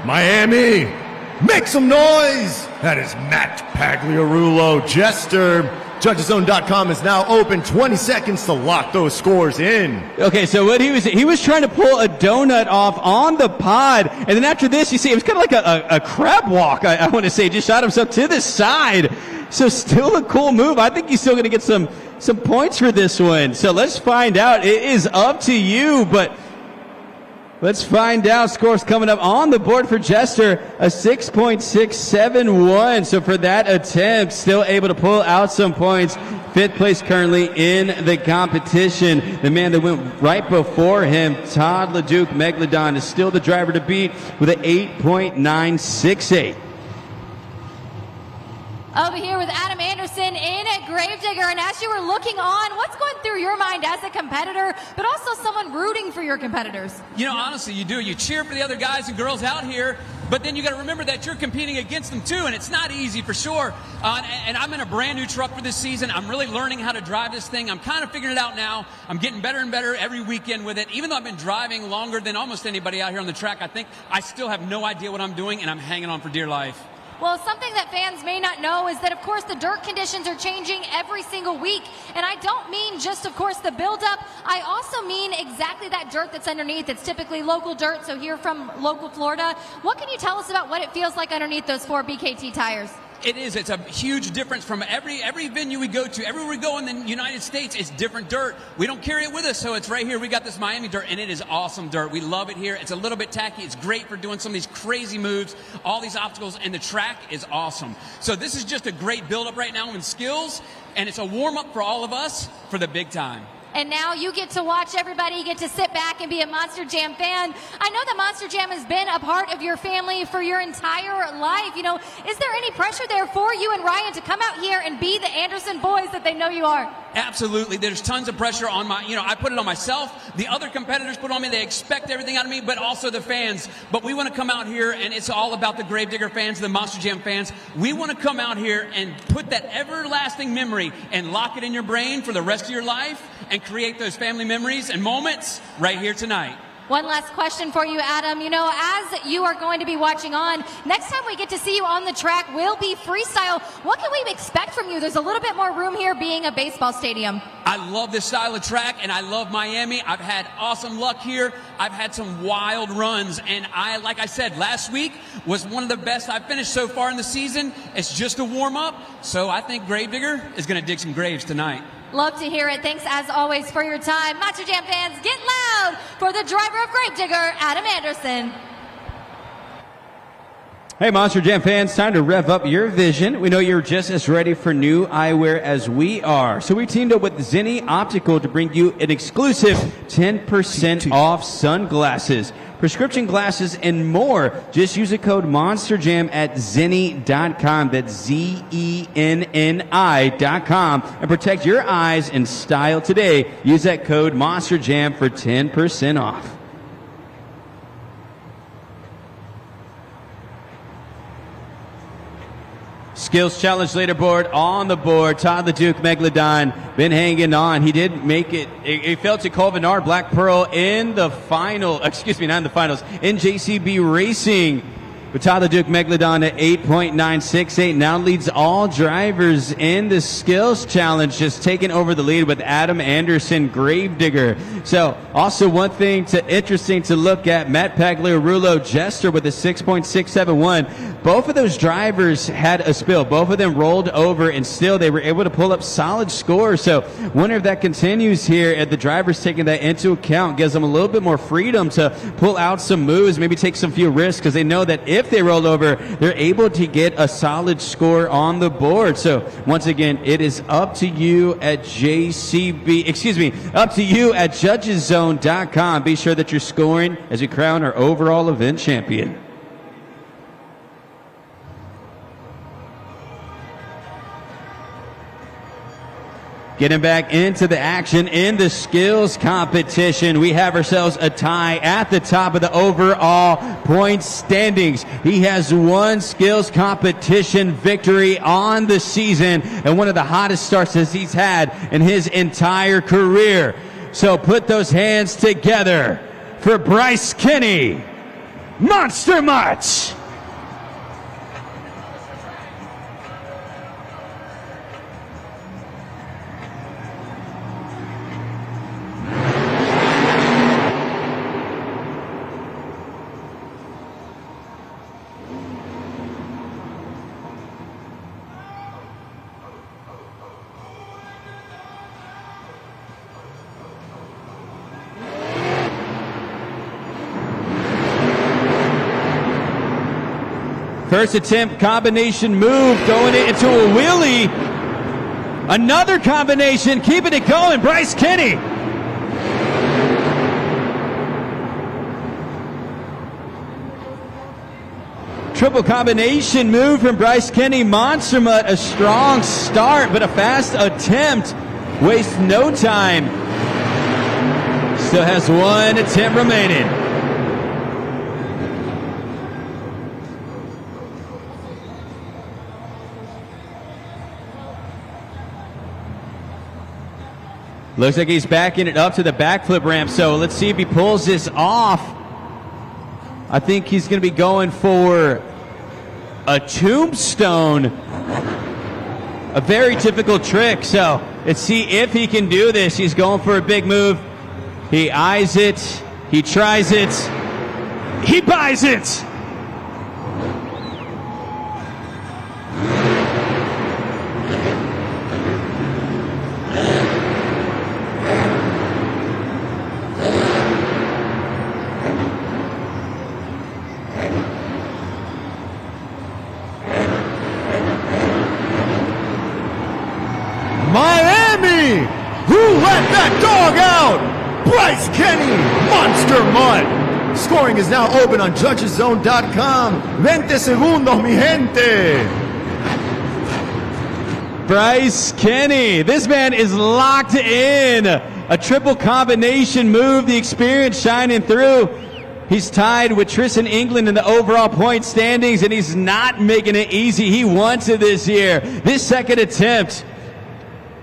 Speaker 2: Miami, make some noise. That is Matt Pagliarulo, Jester. JudgesZone.com is now open. 20 seconds to lock those scores in.
Speaker 1: Okay, so what he was trying to pull a donut off on the pod, and then after this, you see, it was kind of like a crab walk, I want to say. Just shot himself to the side. So still a cool move. I think he's still going to get some points for this one. So let's find out. It is up to you, but let's find out. Scores coming up on the board for Jester, a 6.671. So for that attempt, still able to pull out some points. 5th place currently in the competition. The man that went right before him, Todd LeDuc, Megalodon, is still the driver to beat with an 8.968.
Speaker 3: Over here with Adam Anderson in Gravedigger, and as you were looking on, what's going through your mind as a competitor, but also someone rooting for your competitors?
Speaker 7: You know, honestly, you do. You cheer for the other guys and girls out here, but then you got to remember that you're competing against them too, and it's not easy for sure. And I'm in a brand new truck for this season. I'm really learning how to drive this thing. I'm kind of figuring it out now. I'm getting better and better every weekend with it. Even though I've been driving longer than almost anybody out here on the track, I think I still have no idea what I'm doing, and I'm hanging on for dear life.
Speaker 3: Well, something that fans may not know is that, of course, the dirt conditions are changing every single week. And I don't mean just, of course, the buildup. I also mean exactly that dirt that's underneath. It's typically local dirt, so here from local Florida. What can you tell us about what it feels like underneath those 4 BKT tires?
Speaker 7: It is. It's a huge difference from every venue we go to. Everywhere we go in the United States, it's different dirt. We don't carry it with us, so it's right here. We got this Miami dirt, and it is awesome dirt. We love it here. It's a little bit tacky. It's great for doing some of these crazy moves, all these obstacles, and the track is awesome. So this is just a great build-up right now in skills, and it's a warm-up for all of us for the big time.
Speaker 3: And now you get to watch everybody, you get to sit back and be a Monster Jam fan. I know that Monster Jam has been a part of your family for your entire life. You know, is there any pressure there for you and Ryan to come out here and be the Anderson boys that they know you are?
Speaker 7: Absolutely. There's tons of pressure on I put it on myself. The other competitors put it on me. They expect everything out of me, but also the fans. But we want to come out here, and it's all about the Gravedigger fans, the Monster Jam fans. We want to come out here and put that everlasting memory and lock it in your brain for the rest of your life and create those family memories and moments right here tonight.
Speaker 3: One last question for you, Adam. You know, as you are going to be watching on, next time we get to see you on the track will be freestyle. What can we expect from you? There's a little bit more room here being a baseball stadium.
Speaker 7: I love this style of track, and I love Miami. I've had awesome luck here. I've had some wild runs, and like I said, last week was one of the best I've finished so far in the season. It's just a warm-up, so I think Gravedigger is going to dig some graves tonight.
Speaker 3: Love to hear it. Thanks, as always, for your time. Monster Jam fans, get loud for the driver of Gravedigger, Adam Anderson.
Speaker 1: Hey, Monster Jam fans, time to rev up your vision. We know you're just as ready for new eyewear as we are. So we teamed up with Zenni Optical to bring you an exclusive 10% off sunglasses, prescription glasses, and more. Just use the code MonsterJam at Zenni.com. That's ZENNI.com. And protect your eyes in style today. Use that code MonsterJam for 10% off. Skills Challenge leaderboard on the board. Todd the Duke Megalodon been hanging on. He did make it. He fell to Colvinar Black Pearl in the final. Excuse me, not in the finals. In JCB Racing. But Todd the Duke Megalodon at 8.968 now leads all drivers in the Skills Challenge, just taking over the lead with Adam Anderson, Gravedigger. So also one thing interesting to look at, Matt Pagliarulo Jester with a 6.671. Both of those drivers had a spill. Both of them rolled over, and still they were able to pull up solid scores. So wonder if that continues here, and the drivers taking that into account gives them a little bit more freedom to pull out some moves, maybe take some few risks, because they know that if they roll over, they're able to get a solid score on the board. So once again, it is up to you at up to you at judgeszone.com. Be sure that you're scoring as we crown our overall event champion. Getting back into the action in the skills competition, we have ourselves a tie at the top of the overall points standings. He has one skills competition victory on the season and one of the hottest starts that he's had in his entire career. So put those hands together for Bryce Kinney, Monster Much. First attempt, combination move, going into a wheelie. Another combination, keeping it going, Bryce Kinney. Triple combination move from Bryce Kinney. Monster Mutt, a strong start, but a fast attempt. Wastes no time. Still has one attempt remaining. Looks like he's backing it up to the backflip ramp, so let's see if he pulls this off. I think he's going to be going for a tombstone. A very difficult trick, so let's see if he can do this. He's going for a big move. He eyes it. He tries it. He buys it.
Speaker 2: let that dog out! Bryce Kenny, Monster Mutt. Scoring is now open on judgeszone.com. 20 segundos, mi gente.
Speaker 1: Bryce Kenny. This man is locked in. A triple combination move. The experience shining through. He's tied with Tristan England in the overall point standings, and he's not making it easy. He wants it this year. This second attempt.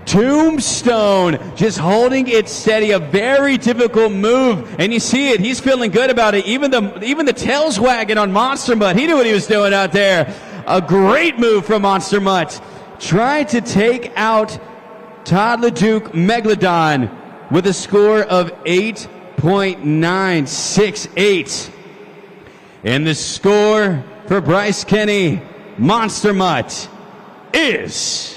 Speaker 1: Tombstone, just holding it steady, a very difficult move, and you see it. He's feeling good about it. Even the tail's wagging on Monster Mutt. He knew what he was doing out there. A great move from Monster Mutt. Tried to take out Todd LeDuc Megalodon with a score of 8.968. And the score for Bryce Kenny, Monster Mutt, is...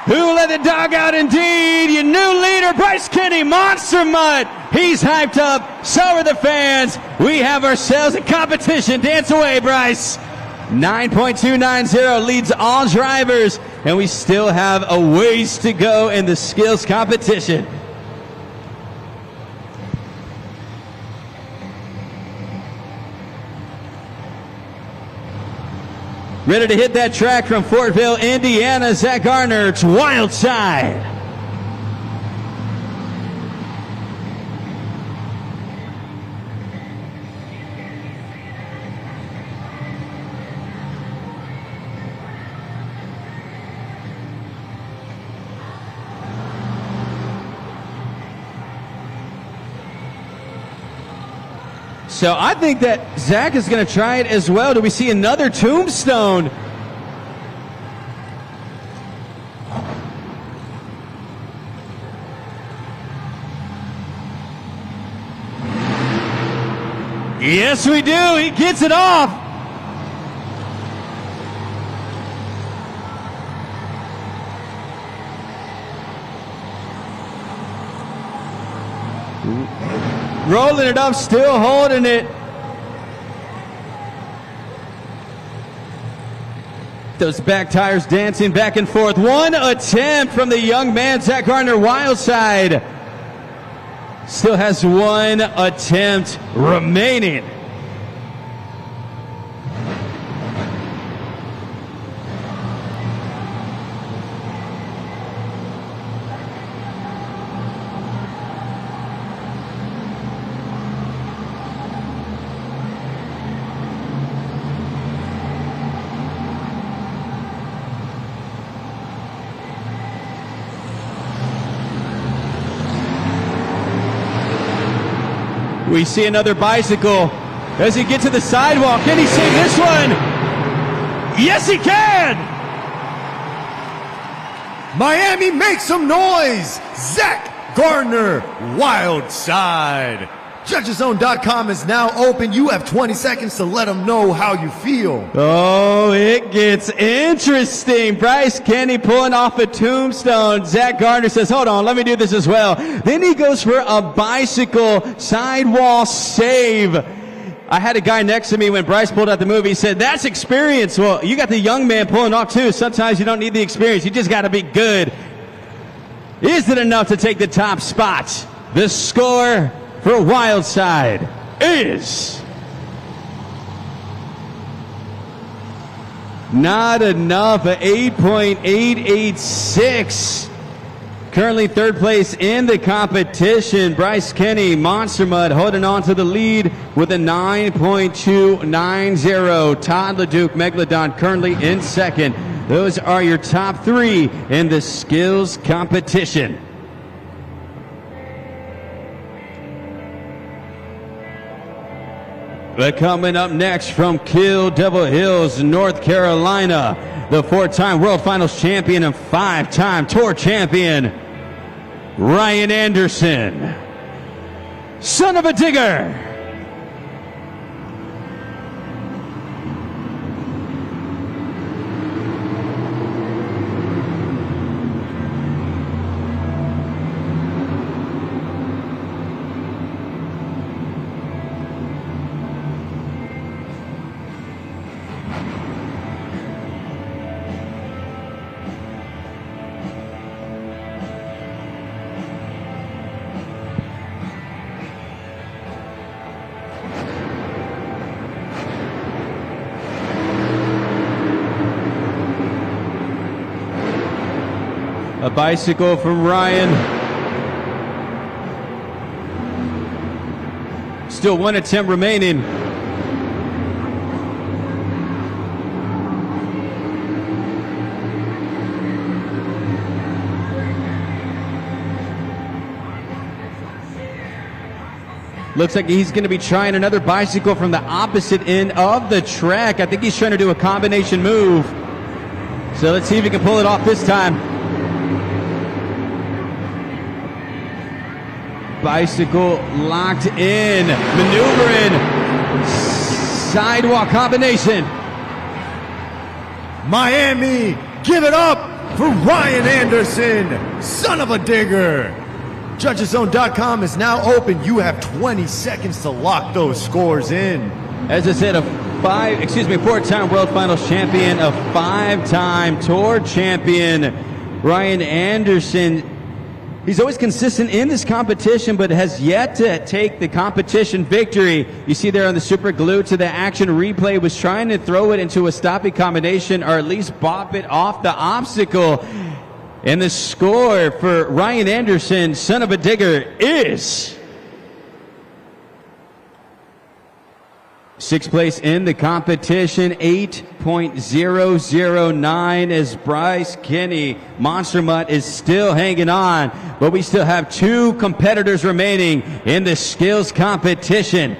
Speaker 1: Who let the dog out indeed? Your new leader, Bryce Kenny, Monster Mutt. He's hyped up. So are the fans. We have ourselves a competition. Dance away, Bryce. 9.290 leads all drivers. And we still have a ways to go in the skills competition. Ready to hit that track from Fortville, Indiana, Zach Garner. It's Wild Side. So I think that Zach is going to try it as well. Do we see another tombstone? Yes, we do. He gets it off. Rolling it up, still holding it. Those back tires dancing back and forth. One attempt from the young man, Zach Gardner, Wildside. Still has one attempt remaining. We see another bicycle. Does he get to the sidewalk? Can he save this one? Yes, he can!
Speaker 2: Miami, make some noise! Zach Gardner, Wild Side. Judgeszone.com is now open. You have 20 seconds to let them know how you feel.
Speaker 1: Oh, it gets interesting. Bryce Kenny pulling off a tombstone. Zach Gardner says, hold on, let me do this as well. Then he goes for a bicycle sidewall save. I had a guy next to me when Bryce pulled out the move. He said, that's experience. Well, you got the young man pulling off too. Sometimes you don't need the experience. You just got to be good. Is it enough to take the top spot? The score for Wildside is not enough, at 8.886. Currently third place in the competition. Bryce Kenny, Monster Mutt, holding on to the lead with a 9.290. Todd LeDuc Megalodon currently in second. Those are your top three in the skills competition. But coming up next from Kill Devil Hills, North Carolina, the four-time World Finals champion and five-time Tour champion, Ryan Anderson. Son of a digger. A bicycle from Ryan. Still one attempt remaining. Looks like he's going to be trying another bicycle from the opposite end of the track. I think he's trying to do a combination move. So let's see if he can pull it off this time. Bicycle locked in, maneuvering, sidewalk combination.
Speaker 2: Miami, give it up for Ryan Anderson, son of a digger. JudgesZone.com is now open. You have 20 seconds to lock those scores in.
Speaker 1: As I said, a four-time World Finals champion, a five-time Tour champion, Ryan Anderson. He's always consistent in this competition, but has yet to take the competition victory. You see there on the super glue to the action replay, was trying to throw it into a stopping combination or at least bop it off the obstacle. And the score for Ryan Anderson, son of a digger, is sixth place in the competition, 8.009, as Bryce Kenny, Monster Mutt, is still hanging on. But we still have two competitors remaining in the skills competition.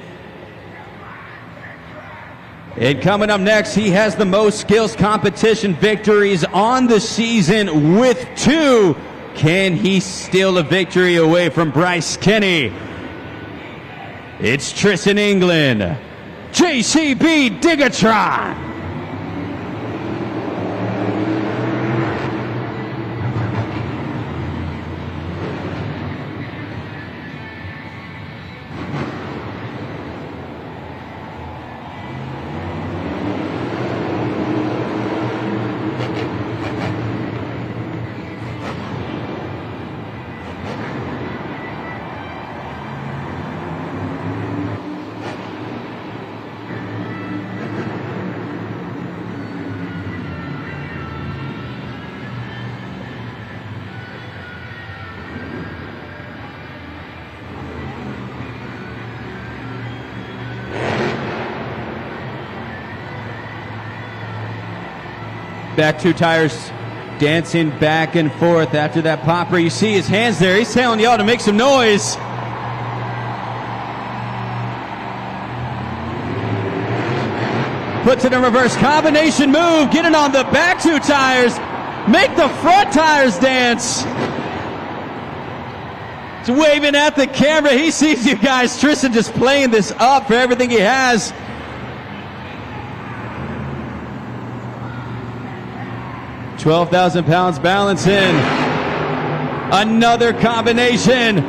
Speaker 1: And coming up next, he has the most skills competition victories on the season with 2. Can he steal a victory away from Bryce Kenny? It's Tristan England, JCB Digatron. Back two tires dancing back and forth after that popper. You see his hands there. He's telling y'all to make some noise. Puts it in reverse combination move. Get it on the back two tires. Make the front tires dance. He's waving at the camera. He sees you guys. Tristan just playing this up for everything he has. 12,000 pounds balancing. Another combination.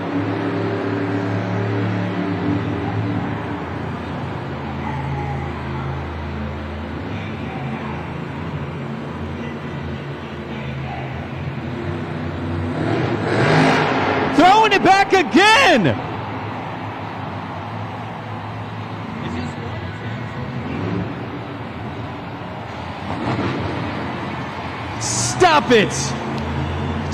Speaker 1: Throwing it back again. Stop it.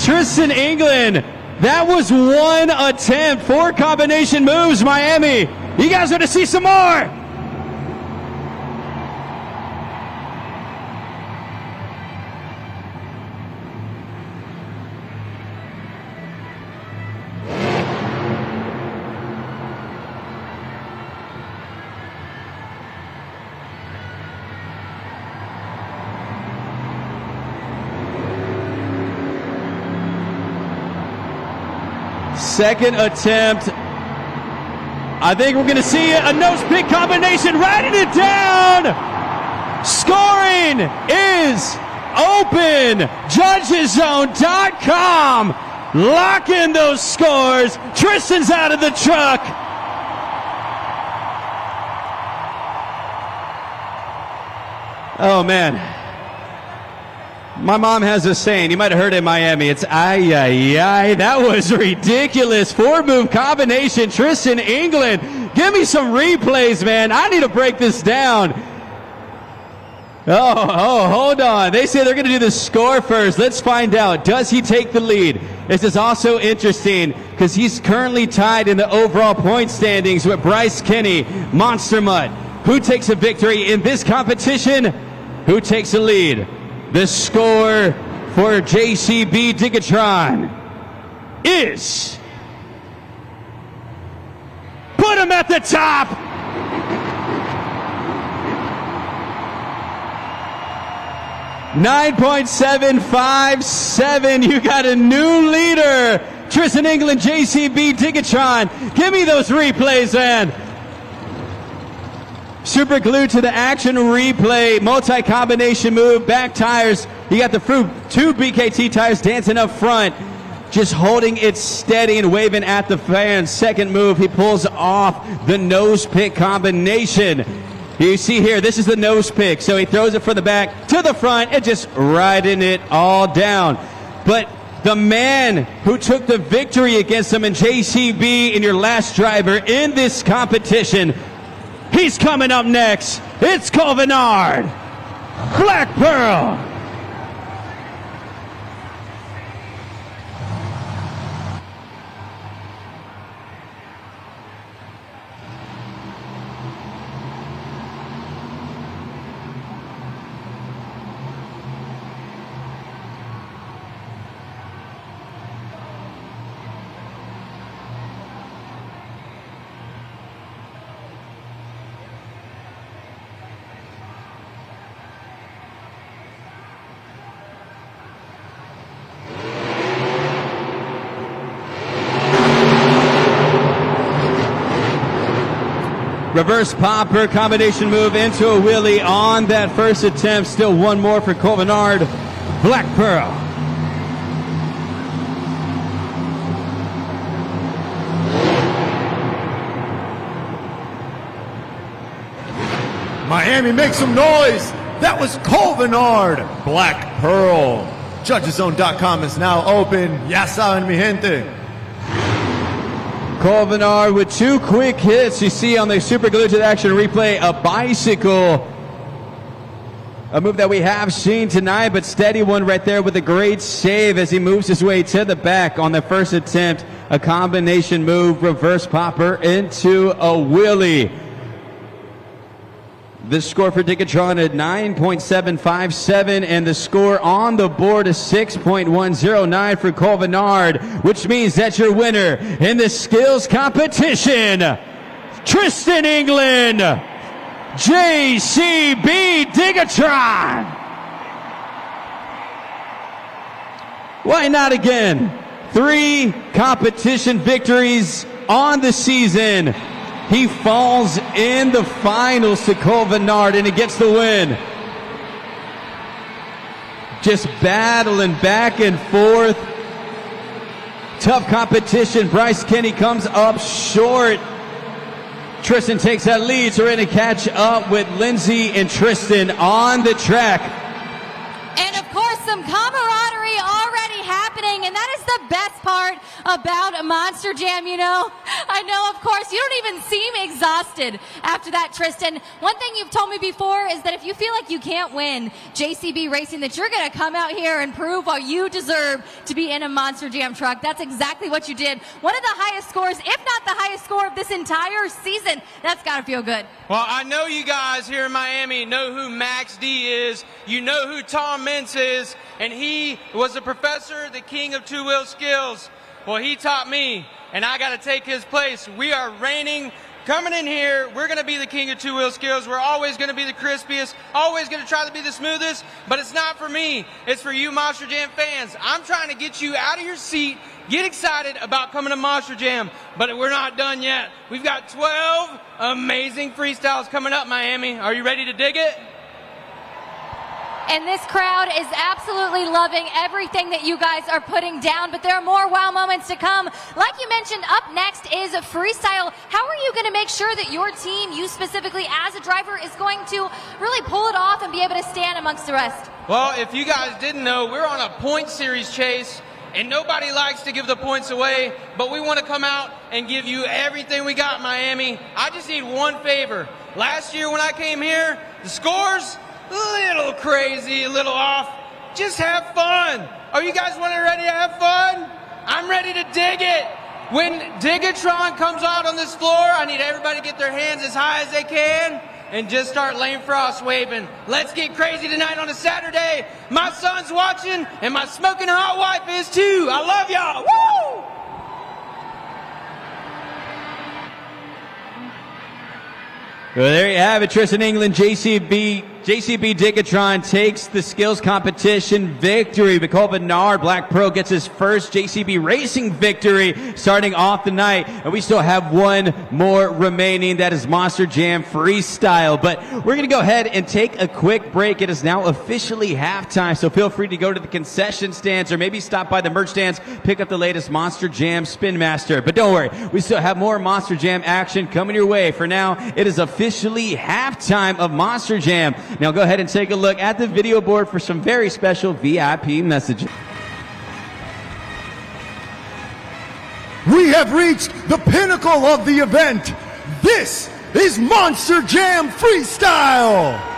Speaker 1: Tristan England. That was one attempt. 4 combination moves, Miami. You guys want to see some more? Second attempt. I think we're going to see a nose-pick combination, writing it down. Scoring is open. JudgesZone.com locking those scores. Tristan's out of the truck. Oh, man. My mom has a saying, you might have heard it in Miami, it's ay, ay, ay. That was ridiculous. 4-move combination, Tristan England. Give me some replays, man. I need to break this down. Oh, hold on. They say they're going to do the score first. Let's find out. Does he take the lead? This is also interesting because he's currently tied in the overall point standings with Bryce Kenny, Monster Mutt. Who takes a victory in this competition? Who takes the lead? The score for JCB Digatron is... Put him at the top! 9.757. You got a new leader. Tristan England, JCB Digatron. Give me those replays, man. Super glued to the action replay. Multi-combination move. Back tires. You got the two BKT tires dancing up front. Just holding it steady and waving at the fans. Second move, he pulls off the nose pick combination. You see here, this is the nose pick. So he throws it from the back to the front and just riding it all down. But the man who took the victory against him in JCB in your last driver in this competition, he's coming up next. It's Cole Vennard, Black Pearl. Reverse popper combination move into a wheelie on that first attempt. Still one more for Cole Vennard, Black Pearl.
Speaker 2: Miami, make some noise. That was Cole Vennard, Black Pearl. JudgesZone.com is now open. Ya saben, mi gente.
Speaker 1: Cole Vennard with two quick hits. You see on the super glued to the action replay, a bicycle. A move that we have seen tonight, but steady one right there with a great save as he moves his way to the back on the first attempt. A combination move, reverse popper into a wheelie. The score for Digatron at 9.757, and the score on the board is 6.109 for Cole Vennard, which means that your winner in the skills competition, Tristan England, JCB Digatron. Why not again? 3 competition victories on the season. He falls in the finals to Cole Vennard, and he gets the win. Just battling back and forth. Tough competition. Bryce Kenny comes up short. Tristan takes that lead, so we're going to catch up with Lindsay and Tristan on the track.
Speaker 3: And of course, some camaraderie already happening, and that is the best part about a Monster Jam, you know. I know, of course, you don't even seem exhausted after that, Tristan. One thing you've told me before is that if you feel like you can't win JCB Racing, that you're going to come out here and prove why you deserve to be in a Monster Jam truck. That's exactly what you did. One of the highest scores, if not the highest score of this entire season. That's got to feel good.
Speaker 6: Well, I know you guys here in Miami know who Max D is. You know who Tom Mintz is. And he was a professor, the king of two-wheel skills. Well, he taught me, and I got to take his place. We are reigning, coming in here. We're going to be the king of two-wheel skills. We're always going to be the crispiest, always going to try to be the smoothest, but it's not for me. It's for you Monster Jam fans. I'm trying to get you out of your seat, get excited about coming to Monster Jam, but we're not done yet. We've got 12 amazing freestyles coming up, Miami. Are you ready to dig it?
Speaker 3: And this crowd is absolutely loving everything that you guys are putting down, but there are more wow moments to come. Like you mentioned, up next is Freestyle. How are you going to make sure that your team, you specifically as a driver, is going to really pull it off and be able to stand amongst the rest?
Speaker 6: Well, if you guys didn't know, we're on a point series chase, and nobody likes to give the points away, but we want to come out and give you everything we got, Miami. I just need one favor. Last year when I came here, the scores, a little crazy, a little off. Just have fun. Are you guys ready to have fun? I'm ready to dig it. When Digatron comes out on this floor, I need everybody to get their hands as high as they can and just start Lane Frost waving. Let's get crazy tonight on a Saturday. My son's watching and my smoking hot wife is too. I love y'all. Woo!
Speaker 1: Well, there you have it, Tristan England. JCB Digatron takes the skills competition victory. Nicole Bernard, Black Pro, gets his first JCB Racing victory starting off the night. And we still have one more remaining. That is Monster Jam Freestyle. But we're going to go ahead and take a quick break. It is now officially halftime, so feel free to go to the concession stands or maybe stop by the merch stands, pick up the latest Monster Jam Spin Master. But don't worry, we still have more Monster Jam action coming your way. For now, it is officially halftime of Monster Jam. Now go ahead and take a look at the video board for some very special VIP messages.
Speaker 2: We have reached the pinnacle of the event. This is Monster Jam Freestyle.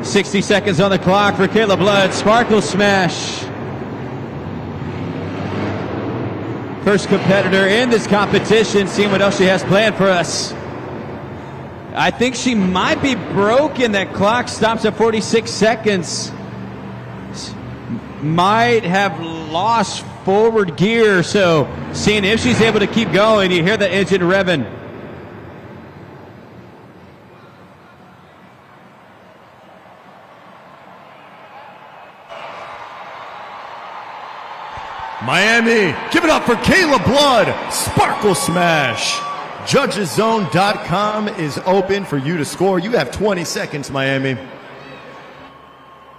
Speaker 1: 60 seconds on the clock for Kayla Blood. Sparkle Smash. First competitor in this competition. Seeing what else she has planned for us. I think she might be broken. That clock stops at 46 seconds. Might have lost forward gear. So seeing if she's able to keep going. You hear the engine revving.
Speaker 2: Miami, give it up for Kayla Blood, Sparkle Smash. JudgesZone.com is open for you to score. You have 20 seconds, Miami.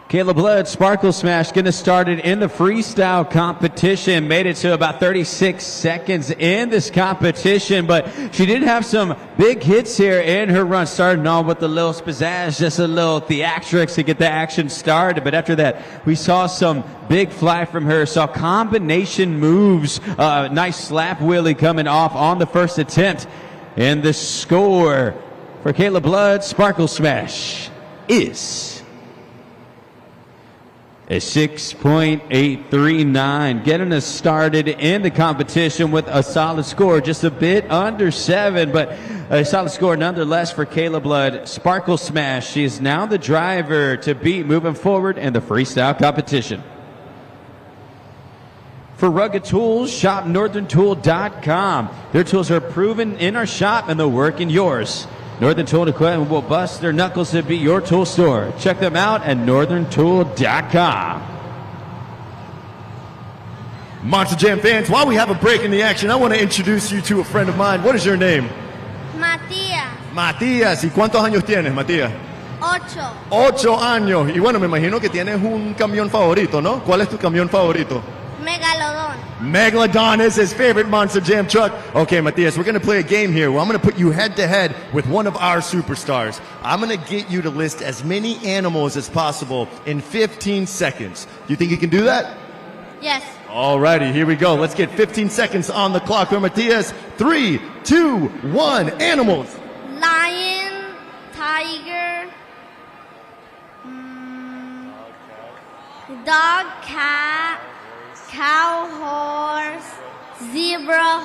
Speaker 1: Kayla Blood, Sparkle Smash, getting started in the freestyle competition. Made it to about 36 seconds in this competition, but she did have some big hits here in her run, starting on with a little pizzazz, just a little theatrics to get the action started. But after that, we saw some big fly from her, saw combination moves, nice slap wheelie coming off on the first attempt. And the score for Kayla Blood, Sparkle Smash, is a 6.839, getting us started in the competition with a solid score, just a bit under 7, but a solid score nonetheless for Kayla Blood. Sparkle Smash, she is now the driver to beat moving forward in the freestyle competition. For rugged tools, shop northerntool.com. Their tools are proven in our shop and they'll work in yours. Northern Tool Equipment will bust their knuckles to be your tool store. Check them out at northerntool.com.
Speaker 2: Monster Jam fans, while we have a break in the action, I want to introduce you to a friend of mine. What is your name?
Speaker 5: Matías.
Speaker 2: Matías. ¿Y cuántos años tienes, Matías?
Speaker 5: 8.
Speaker 2: 8 años. Y bueno, me imagino que tienes un camión favorito, ¿no? ¿Cuál es tu camión favorito?
Speaker 5: Megalodon.
Speaker 2: Megalodon is his favorite Monster Jam truck. Okay, Matias, we're going to play a game here where I'm going to put you head-to-head with one of our superstars. I'm going to get you to list as many animals as possible in 15 seconds. Do you think you can do that?
Speaker 5: Yes.
Speaker 2: Alrighty, here we go. Let's get 15 seconds on the clock for Matias. 3, 2, 1, animals.
Speaker 5: Lion, tiger, dog, cat, cow, horse, zebra,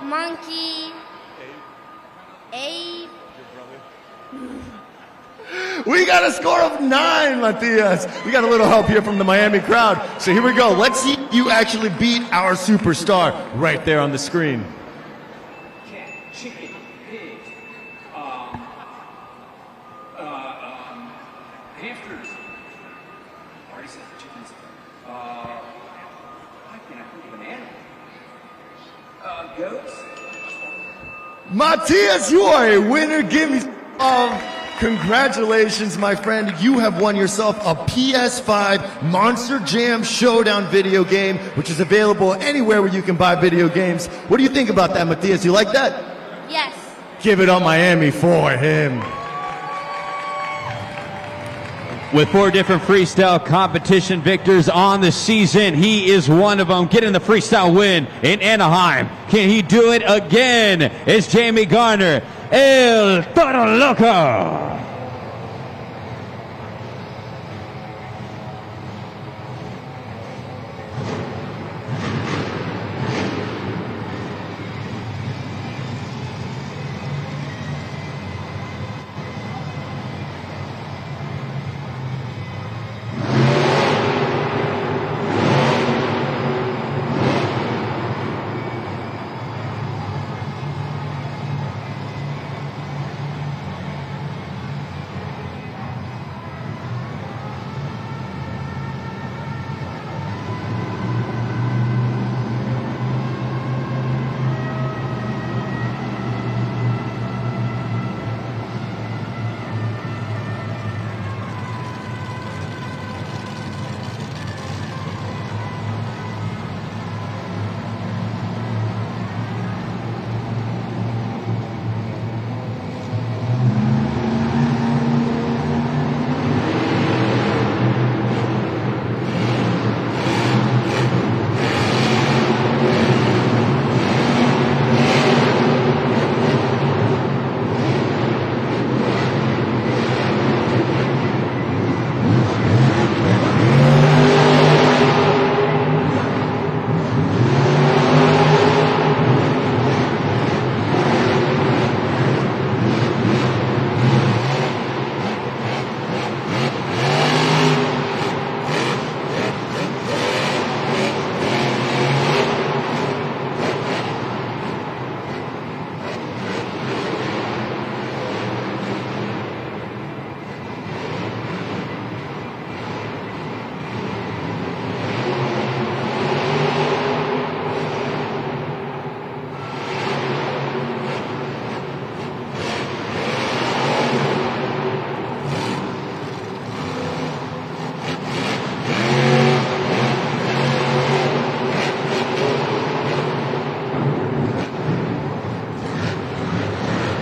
Speaker 5: monkey, ape.
Speaker 2: We got a score of 9, Matias. We got a little help here from the Miami crowd. So here we go. Let's see if you actually beat our superstar right there on the screen.
Speaker 8: Cat, chicken, pig, hamsters. Already said chickens. Why can't I think of an animal? Goats.
Speaker 2: Matias, you are a winner. Give me congratulations, my friend. You have won yourself a PS5 Monster Jam Showdown video game, which is available anywhere where you can buy video games. What do you think about that, Matias? You like that?
Speaker 5: Yes.
Speaker 2: Give it up, Miami, for him.
Speaker 1: With 4 different freestyle competition victors on the season, he is one of them, getting the freestyle win in Anaheim. Can he do it again? It's Jamie Garner, El Toro Loco.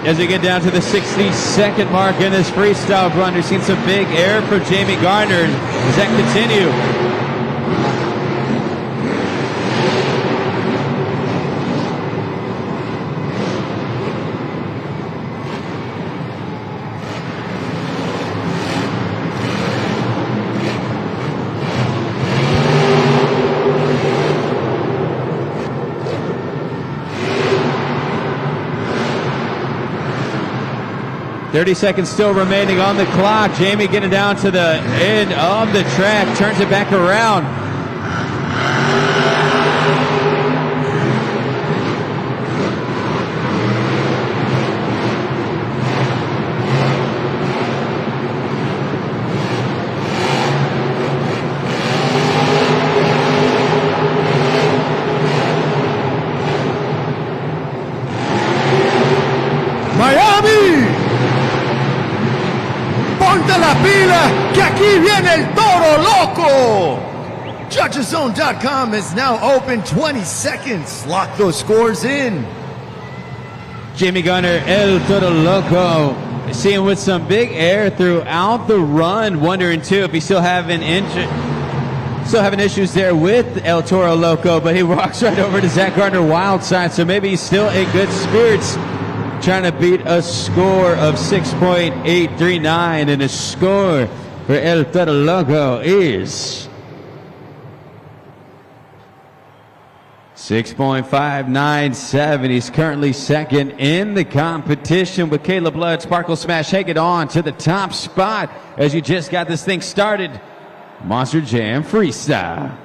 Speaker 1: As we get down to the 60-second mark in this freestyle run, we've seen some big air for Jamie Garner. Does that continue? .30 seconds still remaining on the clock. Jamie getting down to the end of the track, turns it back around.
Speaker 2: ¡Ponte la pila, que aquí viene el Toro Loco! JudgesZone.com is now open. 20 seconds. Lock those scores in.
Speaker 1: Jamie Gunner, El Toro Loco, seeing with some big air throughout the run. Wondering too if he's still having issues there with El Toro Loco, but he walks right over to Zach Gardner Wildside, so maybe he's still in good spirits, trying to beat a score of 6.839, and a score for El Toro Loco is 6.597. He's currently second in the competition with Caleb Blood, Sparkle Smash hanging on to the top spot as you just got this thing started. Monster Jam Freestyle.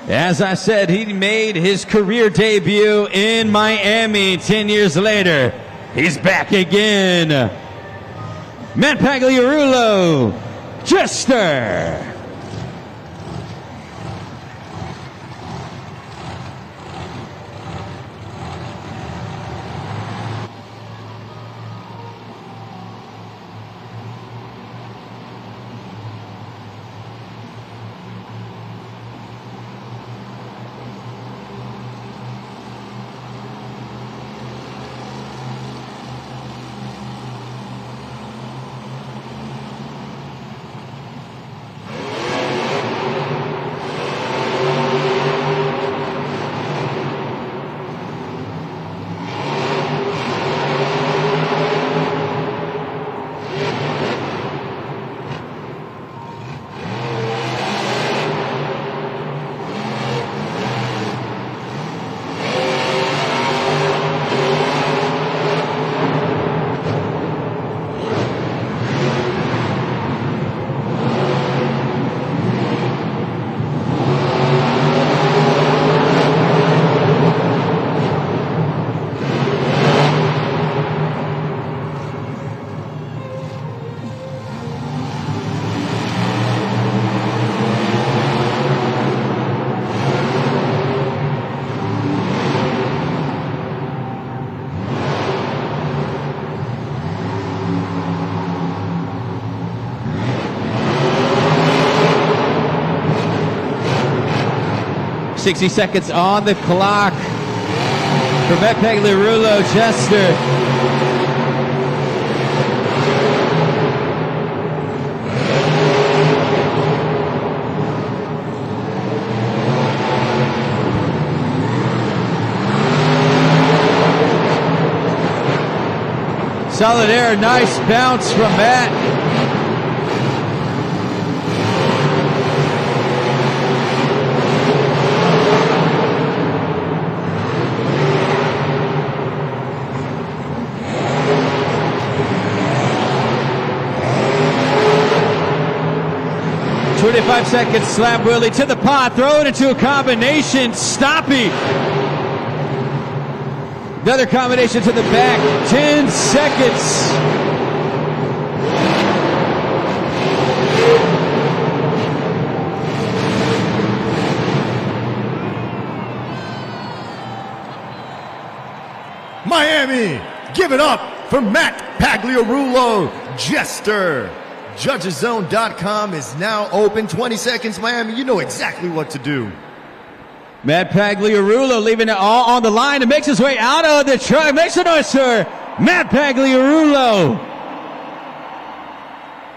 Speaker 1: As I said, he made his career debut in Miami 10 years later. He's back again. Matt Pagliarulo, Jester. 60 seconds on the clock for Matt Pagliarulo, Jester. Solid air, nice bounce from Matt. Five seconds, slap Willie to the pot, throw it into a combination, stopping. Another combination to the back, 10 seconds.
Speaker 2: Miami, give it up for Matt Pagliarulo, Jester. JudgesZone.com is now open. 20 seconds, Miami. You know exactly what to do.
Speaker 1: Matt Pagliarulo leaving it all on the line and makes his way out of the truck. Makes a noise, sir. Matt Pagliarulo.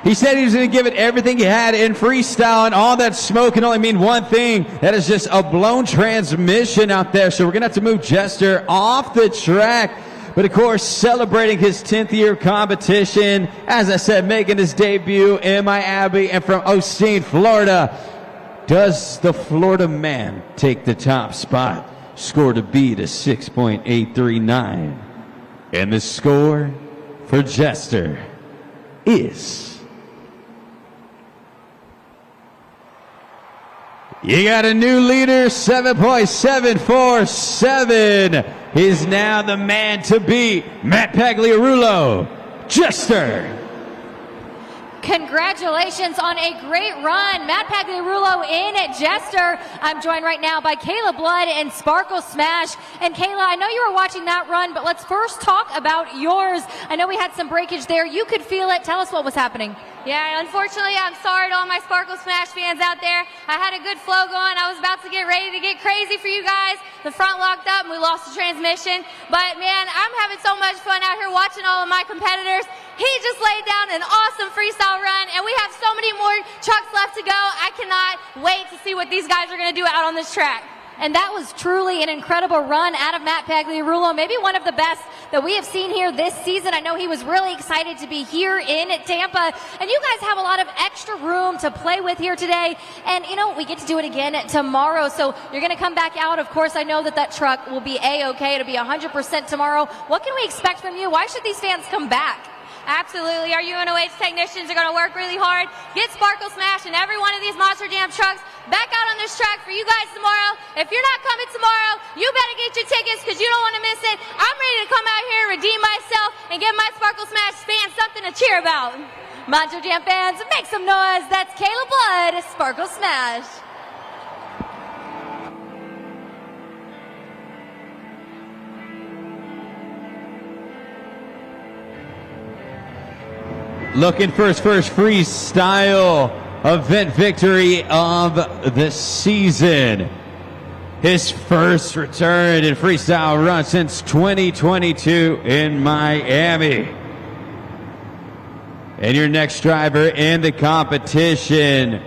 Speaker 1: He said he was going to give it everything he had in freestyle, and all that smoke can only mean one thing. That is just a blown transmission out there. So we're going to have to move Jester off the track. But of course, celebrating his 10th year of competition, as I said, making his debut in Miami and from Osteen, Florida. Does the Florida man take the top spot? Score to beat is 6.839. And the score for Jester is... You got a new leader, 7.747. He's now the man to beat, Matt Pagliarulo, Jester.
Speaker 3: Congratulations on a great run, Matt Pagliarulo in Jester. I'm joined right now by Kayla Blood and Sparkle Smash. And Kayla, I know you were watching that run, but let's first talk about yours. I know we had some breakage there. You could feel it. Tell us what was happening.
Speaker 5: Yeah, unfortunately, I'm sorry to all my Sparkle Smash fans out there. I had a good flow going. I was about to get ready to get crazy for you guys. The front locked up and we lost the transmission. But man, I'm having so much fun out here watching all of my competitors. He just laid down an awesome freestyle run, and we have so many more trucks left to go. I cannot wait to see what these guys are going to do out on this track.
Speaker 3: And that was truly an incredible run out of Matt Pagliarulo, maybe one of the best that we have seen here this season. I know he was really excited to be here in Tampa, and you guys have a lot of extra room to play with here today. And, you know, we get to do it again tomorrow, so you're going to come back out. Of course, I know that that truck will be A-okay. It'll be 100% tomorrow. What can we expect from you? Why should these fans come back?
Speaker 5: Absolutely. Our UNOH technicians are going to work really hard, get Sparkle Smash and every one of these Monster Jam trucks back out on this track for you guys tomorrow. If you're not coming tomorrow, you better get your tickets because you don't want to miss it. I'm ready to come out here, redeem myself, and give my Sparkle Smash fans something to cheer about.
Speaker 3: Monster Jam fans, make some noise. That's Kayla Blood, Sparkle Smash.
Speaker 1: Looking for his first freestyle event victory of the season. His first return in freestyle run since 2022 in Miami. And your next driver in the competition,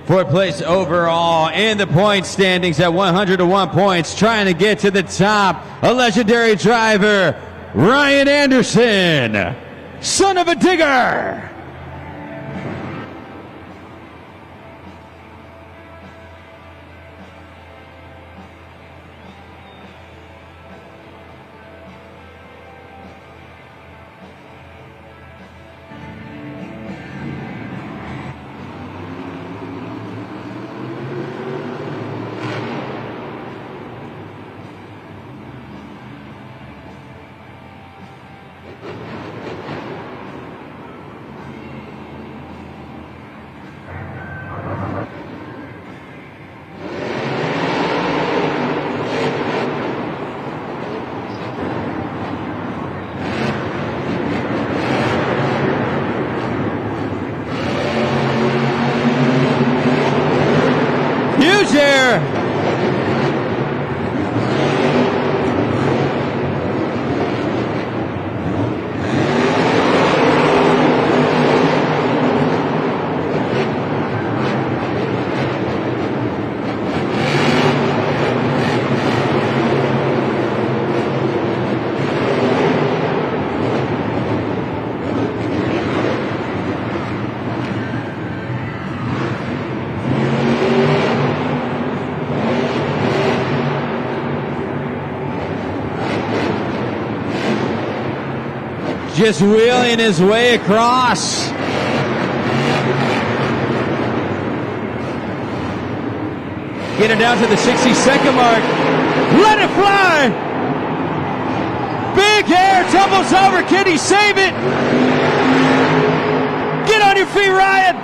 Speaker 1: fourth place overall in the point standings at 101 points, trying to get to the top, a legendary driver, Ryan Anderson. Son of a digger! Huge air. Just wheeling his way across. Get it down to the 60-second mark. Let it fly. Big air, tumbles over. Can he save it? Get on your feet, Ryan.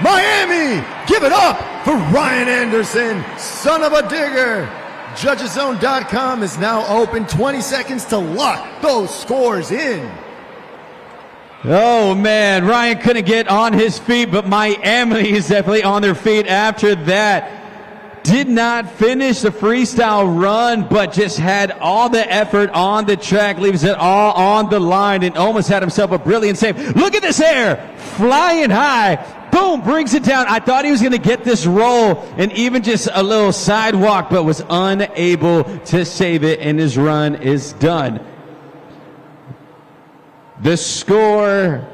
Speaker 2: Miami, give it up for Ryan Anderson, son of a digger. JudgesZone.com is now open. 20 seconds to lock those scores in.
Speaker 1: Oh, man. Ryan couldn't get on his feet, but Miami is definitely on their feet after that. Did not finish the freestyle run, but just had all the effort on the track, leaves it all on the line, and almost had himself a brilliant save. Look at this air, flying high. Boom, brings it down. I thought he was going to get this roll and even just a little sidewalk, but was unable to save it, and his run is done. The score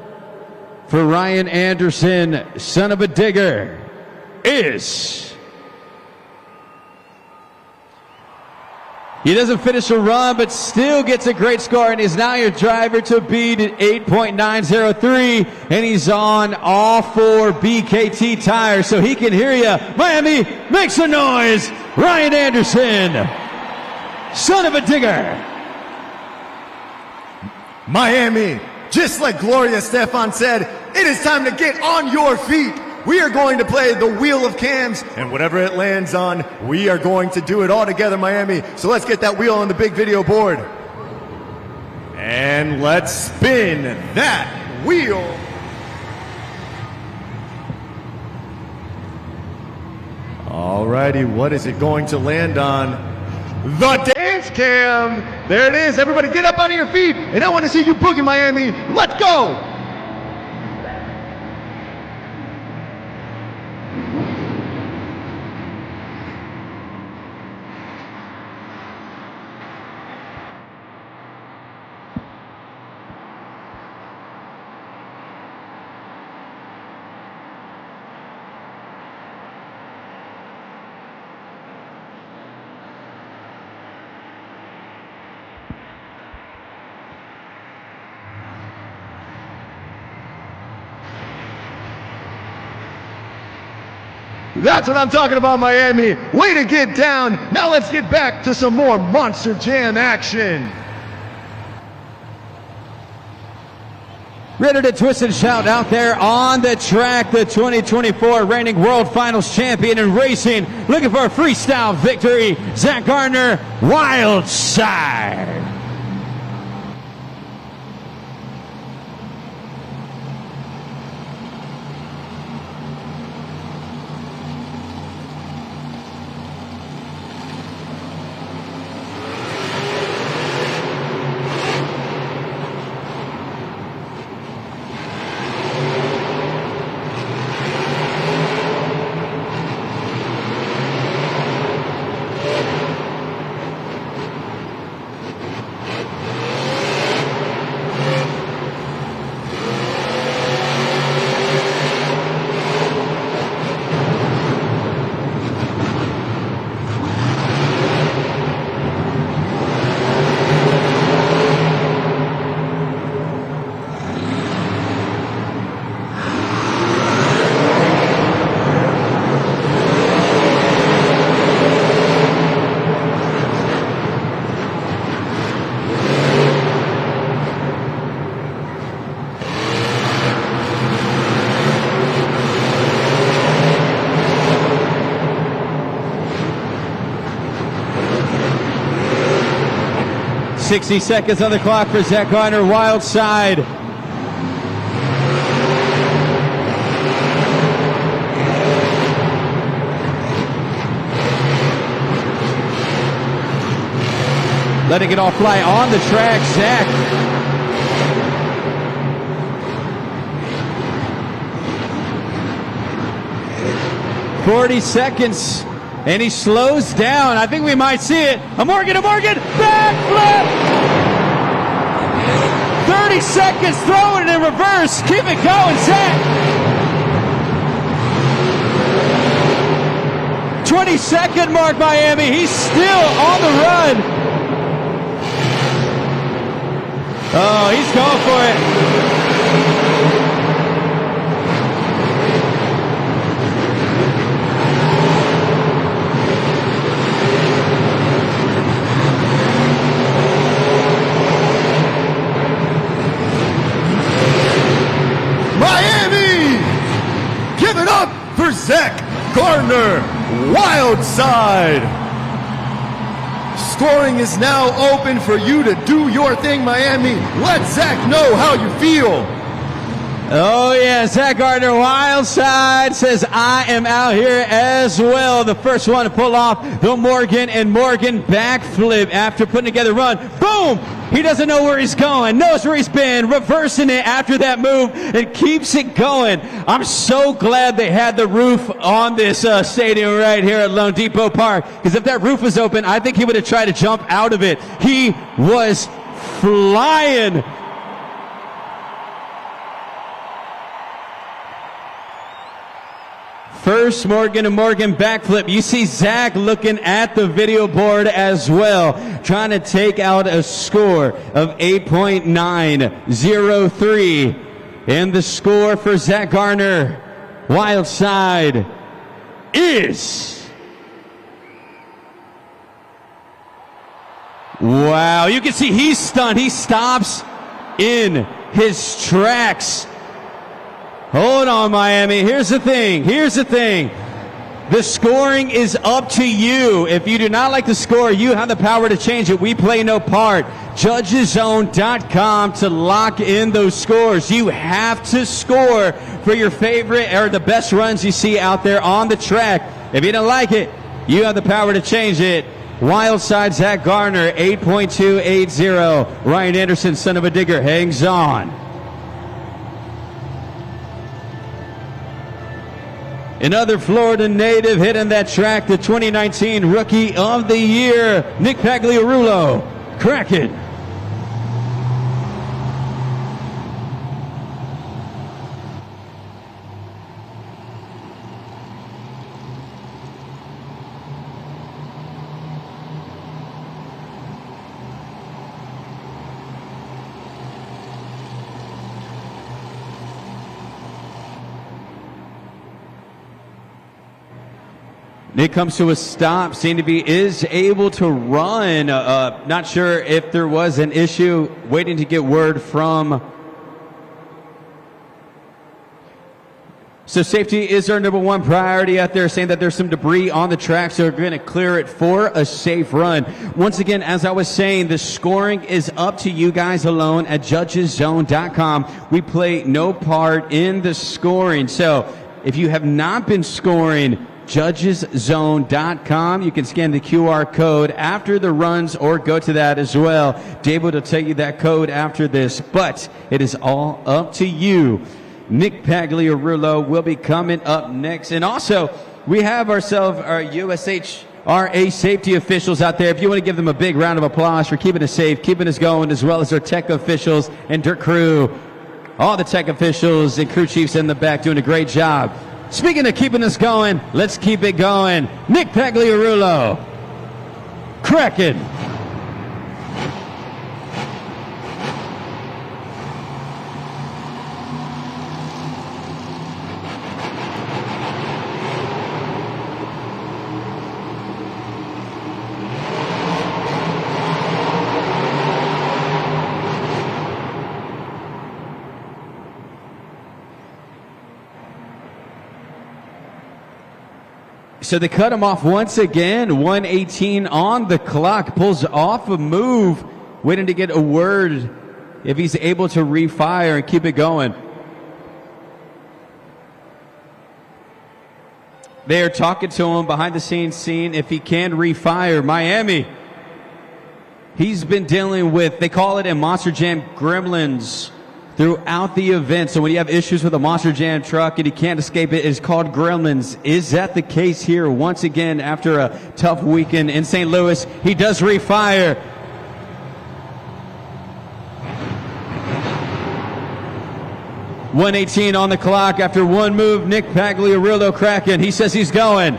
Speaker 1: for Ryan Anderson, son of a digger, is... He doesn't finish a run, but still gets a great score, and is now your driver to beat at 8.903, and he's on all 4 BKT tires, so he can hear you. Miami, make some noise. Ryan Anderson, son of a digger.
Speaker 2: Miami, just like Gloria Stefan said, it is time to get on your feet. We are going to play the Wheel of Cams, and whatever it lands on, we are going to do it all together, Miami. So let's get that wheel on the big video board. And let's spin that wheel. Alrighty, what is it going to land on? The dance cam! There it is. Everybody get up on your feet. And I want to see you boogie, Miami. Let's go! That's what I'm talking about, Miami. Way to get down. Now let's get back to some more Monster Jam action.
Speaker 1: Ready to twist and shout out there on the track, the 2024 reigning World Finals champion in racing, looking for a freestyle victory, Zach Gardner, Wild Side. "60 seconds on the clock for Zach Gardner, Wild Side." Letting it all fly on the track, Zach. "40 seconds. And he slows down. I think we might see it. A Morgan, backflip! 30 seconds, throwing it in reverse. Keep it going, Zach. 20-second mark, Miami. He's still on the run. Oh, he's going for it.
Speaker 2: For Zach Gardner, Wild Side. Scoring is now open for you to do your thing, Miami. Let Zach know how you feel.
Speaker 1: Oh yeah, Zach Gardner, Wild Side, says I am out here as well. The first one to pull off the Morgan and Morgan backflip after putting together a run. Boom! He doesn't know where he's going, knows where he's been, reversing it after that move and keeps it going. I'm so glad they had the roof on this stadium right here at Lone Depot Park, because if that roof was open, I think he would have tried to jump out of it. He was flying. First Morgan and Morgan backflip. You see Zach looking at the video board as well, trying to take out a score of 8.903. And the score for Zach Gardner, Wild Side, is... Wow, you can see he's stunned. He stops in his tracks. Hold on, Miami. Here's the thing. The scoring is up to you. If you do not like the score, you have the power to change it. We play no part. JudgesZone.com to lock in those scores. You have to score for your favorite or the best runs you see out there on the track. If you don't like it, you have the power to change it. Wild side, Zach Garner, 8.280. Ryan Anderson, son of a digger, hangs on. Another Florida native hitting that track, the 2019 Rookie of the Year, Nick Pagliarulo. Crack it. Nick comes to a stop, seemed to be is able to run. Not sure if there was an issue, waiting to get word from. So safety is our number one priority out there, saying that there's some debris on the track, so we're going to clear it for a safe run. Once again, as I was saying, the scoring is up to you guys alone at JudgesZone.com. We play no part in the scoring. So if you have not been scoring, JudgesZone.com. You can scan the QR code after the runs or go to that as well. David will tell you that code after this, but it is all up to you. Nick Pagliarulo will be coming up next. And also, we have ourselves our USHRA safety officials out there. If you want to give them a big round of applause for keeping us safe, keeping us going, as well as our tech officials and dirt crew. All the tech officials and crew chiefs in the back doing a great job. Speaking of keeping us going, let's keep it going. Nick Pagliarulo. Crack it. So they cut him off once again. 1:18 on the clock. Pulls off a move. Waiting to get a word if he's able to refire and keep it going. They are talking to him behind the scenes, seeing if he can refire. Miami. He's been dealing with, they call it a Monster Jam gremlins throughout the event. So when you have issues with a Monster Jam truck and you can't escape it, it's called gremlins. Is that the case here once again after a tough weekend in St. Louis? He does refire. .118 on the clock after one move. Nick Pagliarulo cracking. He says he's going.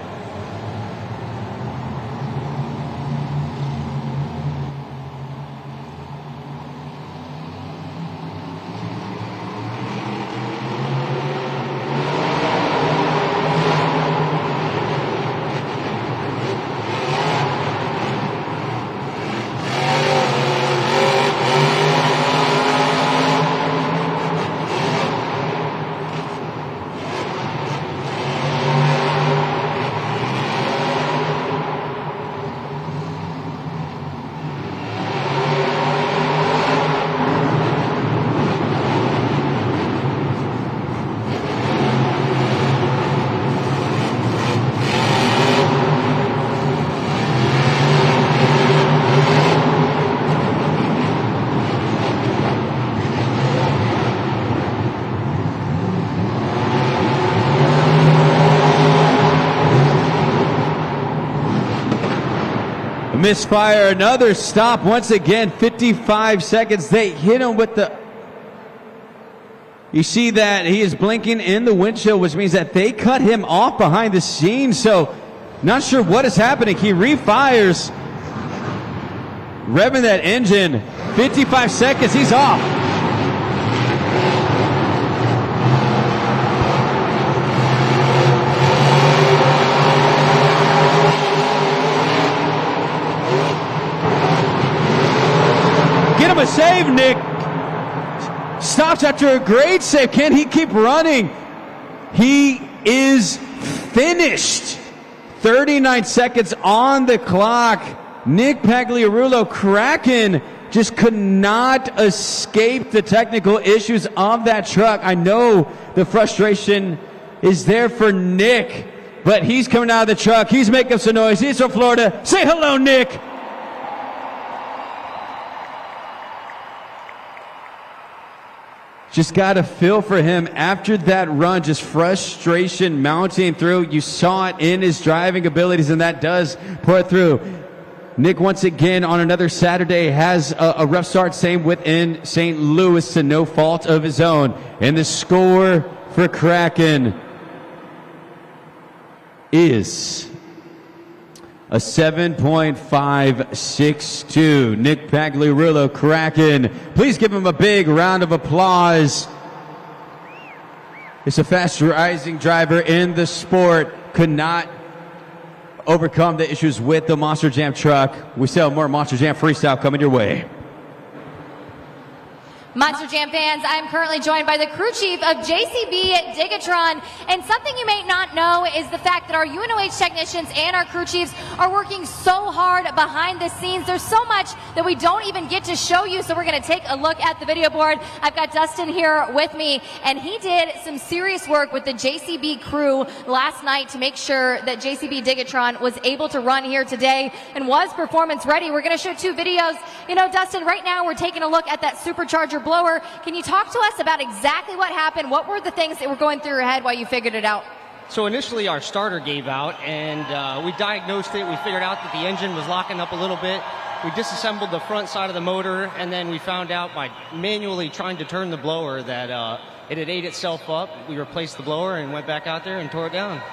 Speaker 1: Misfire, another stop once again, 55 seconds. They hit him with the... You see that he is blinking in the windshield, which means that they cut him off behind the scenes. So, not sure what is happening. He refires. Revving that engine. 55 seconds, he's off. Get him a save, Nick. Stops after a great save. Can he keep running? He is finished. 39 seconds on the clock. Nick Pagliarulo Kraken just could not escape the technical issues of that truck. I know the frustration is there for Nick, but he's coming out of the truck. He's making some noise. He's from Florida. Say hello, Nick. Just got a feel for him after that run, just frustration mounting through. You saw it in his driving abilities, and that does pour through. Nick, once again, on another Saturday, has a rough start, same within St. Louis, to no fault of his own. And the score for Kraken is a 7.562. Nick Pagliarulo Kraken. Please give him a big round of applause. It's a fast rising driver in the sport. Could not overcome the issues with the Monster Jam truck. We still have more Monster Jam Freestyle coming your way.
Speaker 3: Monster Jam fans, I'm currently joined by the crew chief of JCB Digatron, and something you may not know is the fact that our UNOH technicians and our crew chiefs are working so hard behind the scenes. There's so much that we don't even get to show you, so we're going to take a look at the video board. I've got Dustin here with me, and he did some serious work with the JCB crew last night to make sure that JCB Digatron was able to run here today and was performance ready. We're going to show 2 videos. You know, Dustin, right now we're taking a look at that supercharger blower. Can you talk to us about exactly what happened? What were the things that were going through your head while you figured it out?
Speaker 9: So initially our starter gave out, and we diagnosed it. We figured out that the engine was locking up a little bit. We disassembled the front side of the motor, and then we found out by manually trying to turn the blower that it had ate itself up. We replaced the blower and went back out there and tore it down.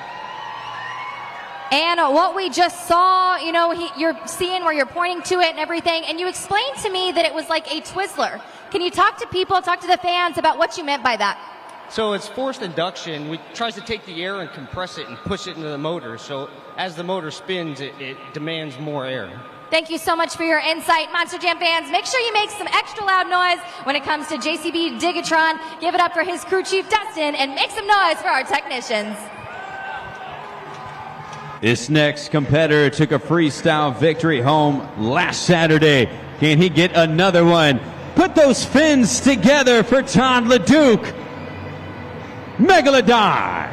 Speaker 3: And what we just saw, you know, you're seeing where you're pointing to it and everything, and you explained to me that it was like a Twizzler. Can you talk to people, talk to the fans about what you meant by that?
Speaker 9: So it's forced induction. We tries to take the air and compress it and push it into the motor. So as the motor spins, it demands more air.
Speaker 3: Thank you so much for your insight, Monster Jam fans. Make sure you make some extra loud noise when it comes to JCB Digatron. Give it up for his crew chief, Dustin, and make some noise for our technicians.
Speaker 1: This next competitor took a freestyle victory home last Saturday. Can he get another one? Put those fins together for Todd LeDuc. Megalodon.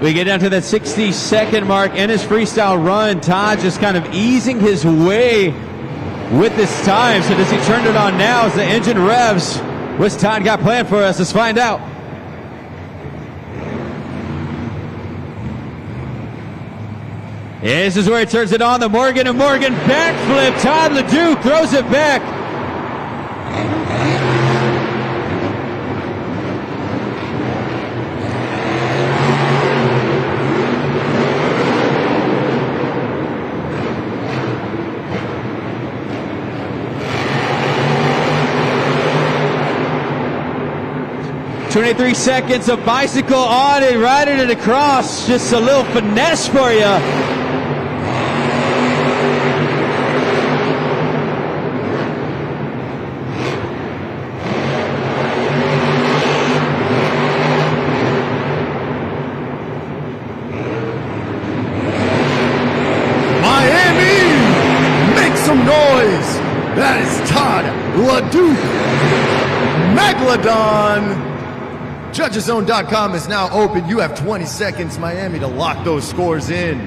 Speaker 1: We get down to that 60-second mark in his freestyle run. Todd just kind of easing his way with this time. So does he turn it on now as the engine revs? What's Todd got planned for us? Let's find out. This is where he turns it on. The Morgan & Morgan backflip. Todd LeDuc throws it back. "23 seconds of bicycle on it, riding it across. Just a little finesse for you.
Speaker 2: Megalodon. JudgesZone.com is now open. You have 20 seconds, Miami, to lock those scores in.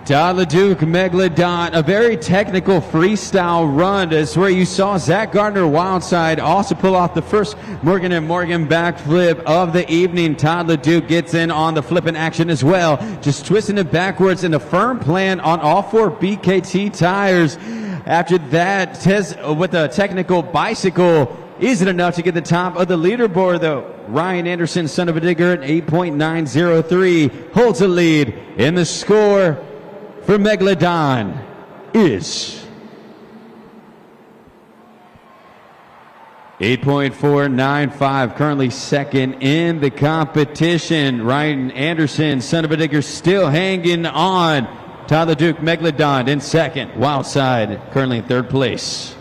Speaker 1: Todd LeDuc, Megalodon, a very technical freestyle run. That's where you saw Zach Gardner Wildside also pull off the first Morgan & Morgan backflip of the evening. Todd LeDuc gets in on the flipping action as well, just twisting it backwards in a firm plan on all 4 BKT tires. After that, Tez with a technical bicycle isn't enough to get the top of the leaderboard, though. Ryan Anderson, son of a digger, at 8.903, holds the lead in the score. For Megalodon is 8.495, currently second in the competition. Ryan Anderson, son of a digger, still hanging on. Todd LeDuc, Megalodon in second. Wildside currently in third place.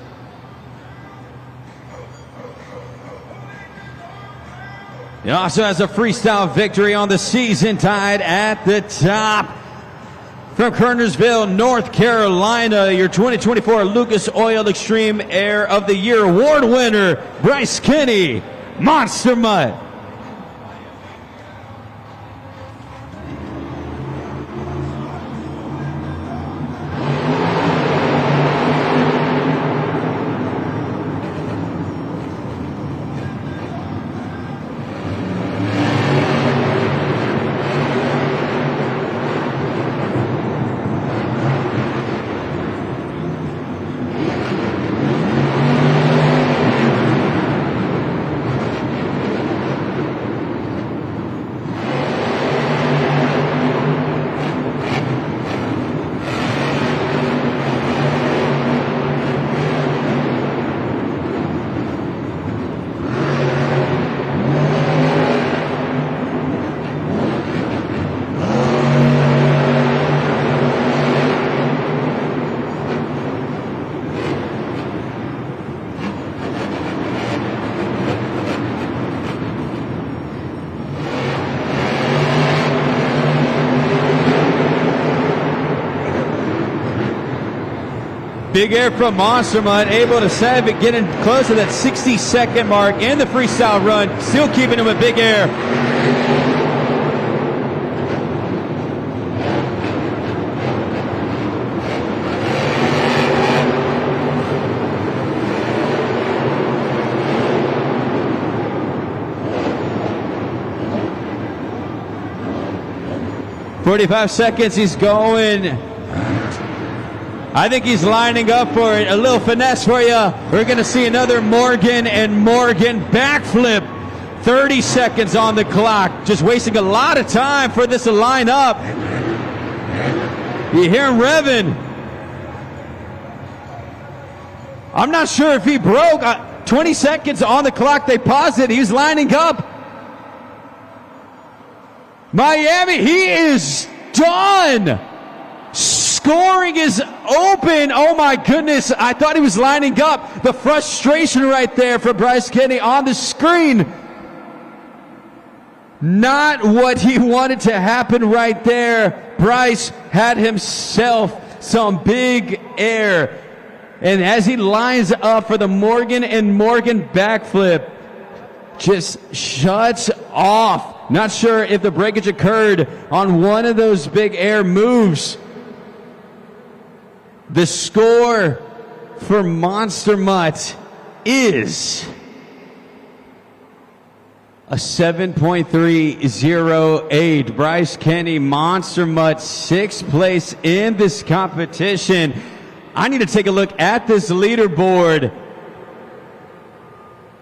Speaker 1: He also has a freestyle victory on the season, tied at the top. From Kernersville, North Carolina, your 2024 Lucas Oil Extreme Air of the Year award winner, Bryce Kenny, Monster Mutt. Big air from Monster Mutt, able to save it, getting close to that 60-second mark in the freestyle run, still keeping him with big air. "45 seconds, he's going. I think he's lining up for it. A little finesse for you. We're going to see another Morgan & Morgan backflip. 30 seconds on the clock. Just wasting a lot of time for this to line up. You hear him revving. I'm not sure if he broke. 20 seconds on the clock. They paused it. He's lining up. Miami, he is done. Scoring is open. Oh my goodness. I thought he was lining up. The frustration right there for Bryce Kenny on the screen. Not what he wanted to happen right there. Bryce had himself some big air. And as he lines up for the Morgan & Morgan backflip, just shuts off. Not sure if the breakage occurred on one of those big air moves. The score for Monster Mutt is a 7.308. Bryce Kenny, Monster Mutt, 6th place in this competition. I need to take a look at this leaderboard.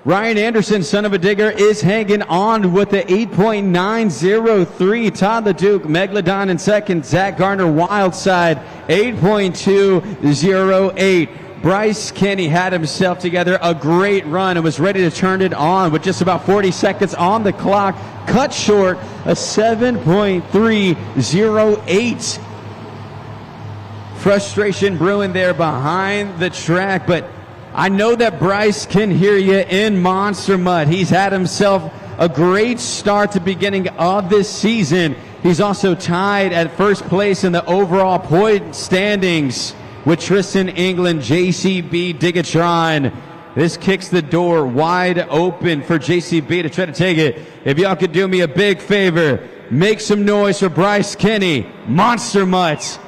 Speaker 1: Ryan Anderson, son of a digger, is hanging on with the 8.903. Todd LeDuc, Megalodon in second. Zach Gardner, Wildside, 8.208. Bryce Kenny had himself together a great run and was ready to turn it on with just about 40 seconds on the clock. Cut short, a 7.308. Frustration brewing there behind the track, but I know that Bryce can hear you in Monster Mutt. He's had himself a great start to the beginning of this season. He's also tied at first place in the overall point standings with Tristan England, JCB Digatron, This kicks the door wide open for JCB to try to take it. If y'all could do me a big favor, make some noise for Bryce Kenny, Monster Mutt.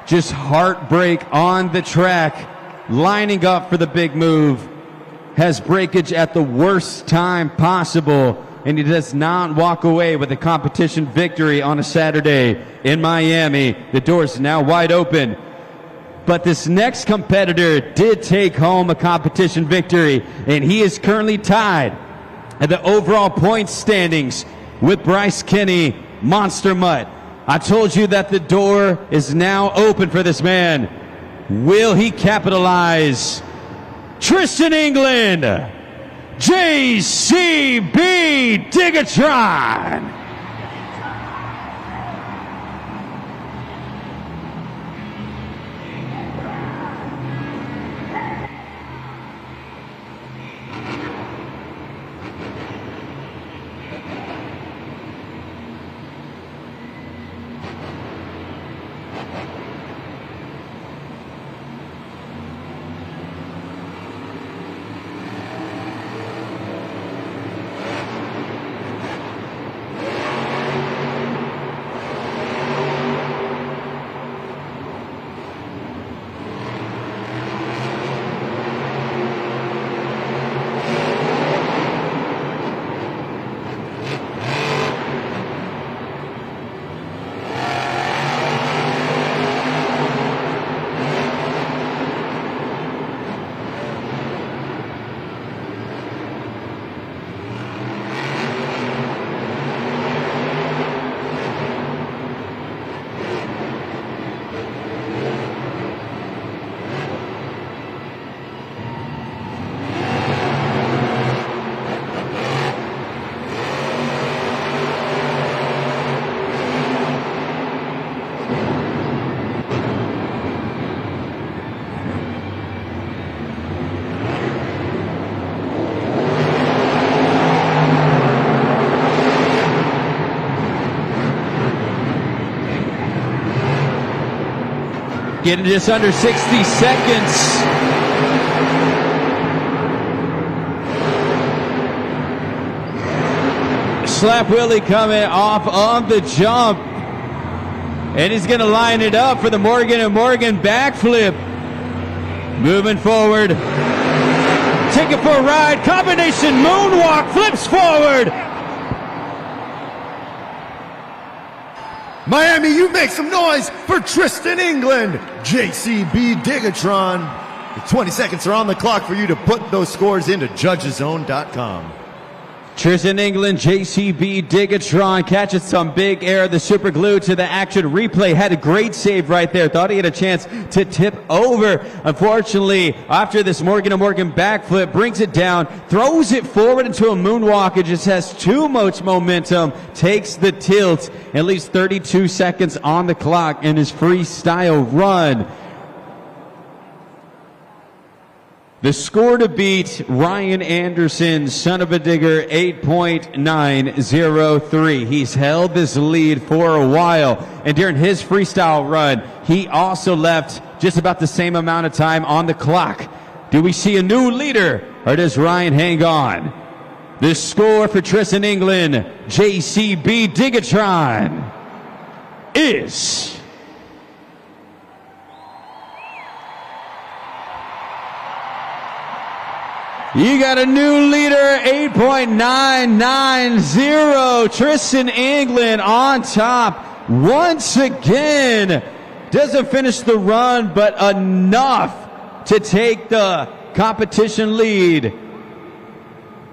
Speaker 1: Just heartbreak on the track, lining up for the big move. Has breakage at the worst time possible, and he does not walk away with a competition victory on a Saturday in Miami. The door's now wide open. But this next competitor did take home a competition victory, and he is currently tied at the overall points standings with Bryce Kenny, Monster Mutt. I told you that the door is now open for this man. Will he capitalize? Tristan England, JCB Digatron. Getting just under 60 seconds. Slap Willie coming off of the jump. And he's going to line it up for the Morgan & Morgan backflip. Moving forward. Take it for a ride. Combination moonwalk. Flips forward.
Speaker 2: Miami, you make some noise for Tristan England, JCB Digatron. The 20 seconds are on the clock for you to put those scores into judgeszone.com.
Speaker 1: Tristan England, JCB Digatron catches some big air. The super glue to the action replay. Had a great save right there. Thought he had a chance to tip over. Unfortunately, after this Morgan & Morgan backflip, brings it down, throws it forward into a moonwalk. It just has too much momentum, takes the tilt, and leaves 32 seconds on the clock in his freestyle run. The score to beat Ryan Anderson, son of a digger, 8.903. He's held this lead for a while, and during his freestyle run, he also left just about the same amount of time on the clock. Do we see a new leader, or does Ryan hang on? The score for Tristan England, JCB Digatron, is... You got a new leader, 8.990. Tristan England on top once again. Doesn't finish the run, but enough to take the competition lead.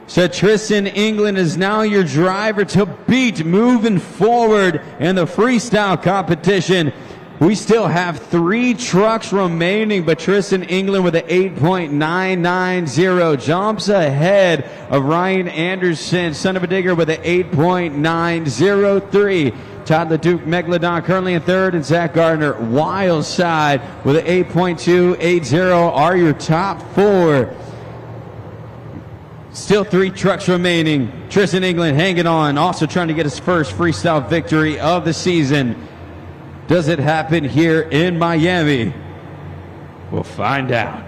Speaker 1: So Tristan England is now your driver to beat moving forward in the freestyle competition. We still have 3 trucks remaining, but Tristan England with an 8.990 jumps ahead of Ryan Anderson, son of a digger, with an 8.903. Todd the Duke Megalodon currently in third, and Zach Gardner wild side with an 8.280 are your top 4. Still 3 trucks remaining. Tristan England hanging on, also trying to get his first freestyle victory of the season. Does it happen here in Miami? We'll find out.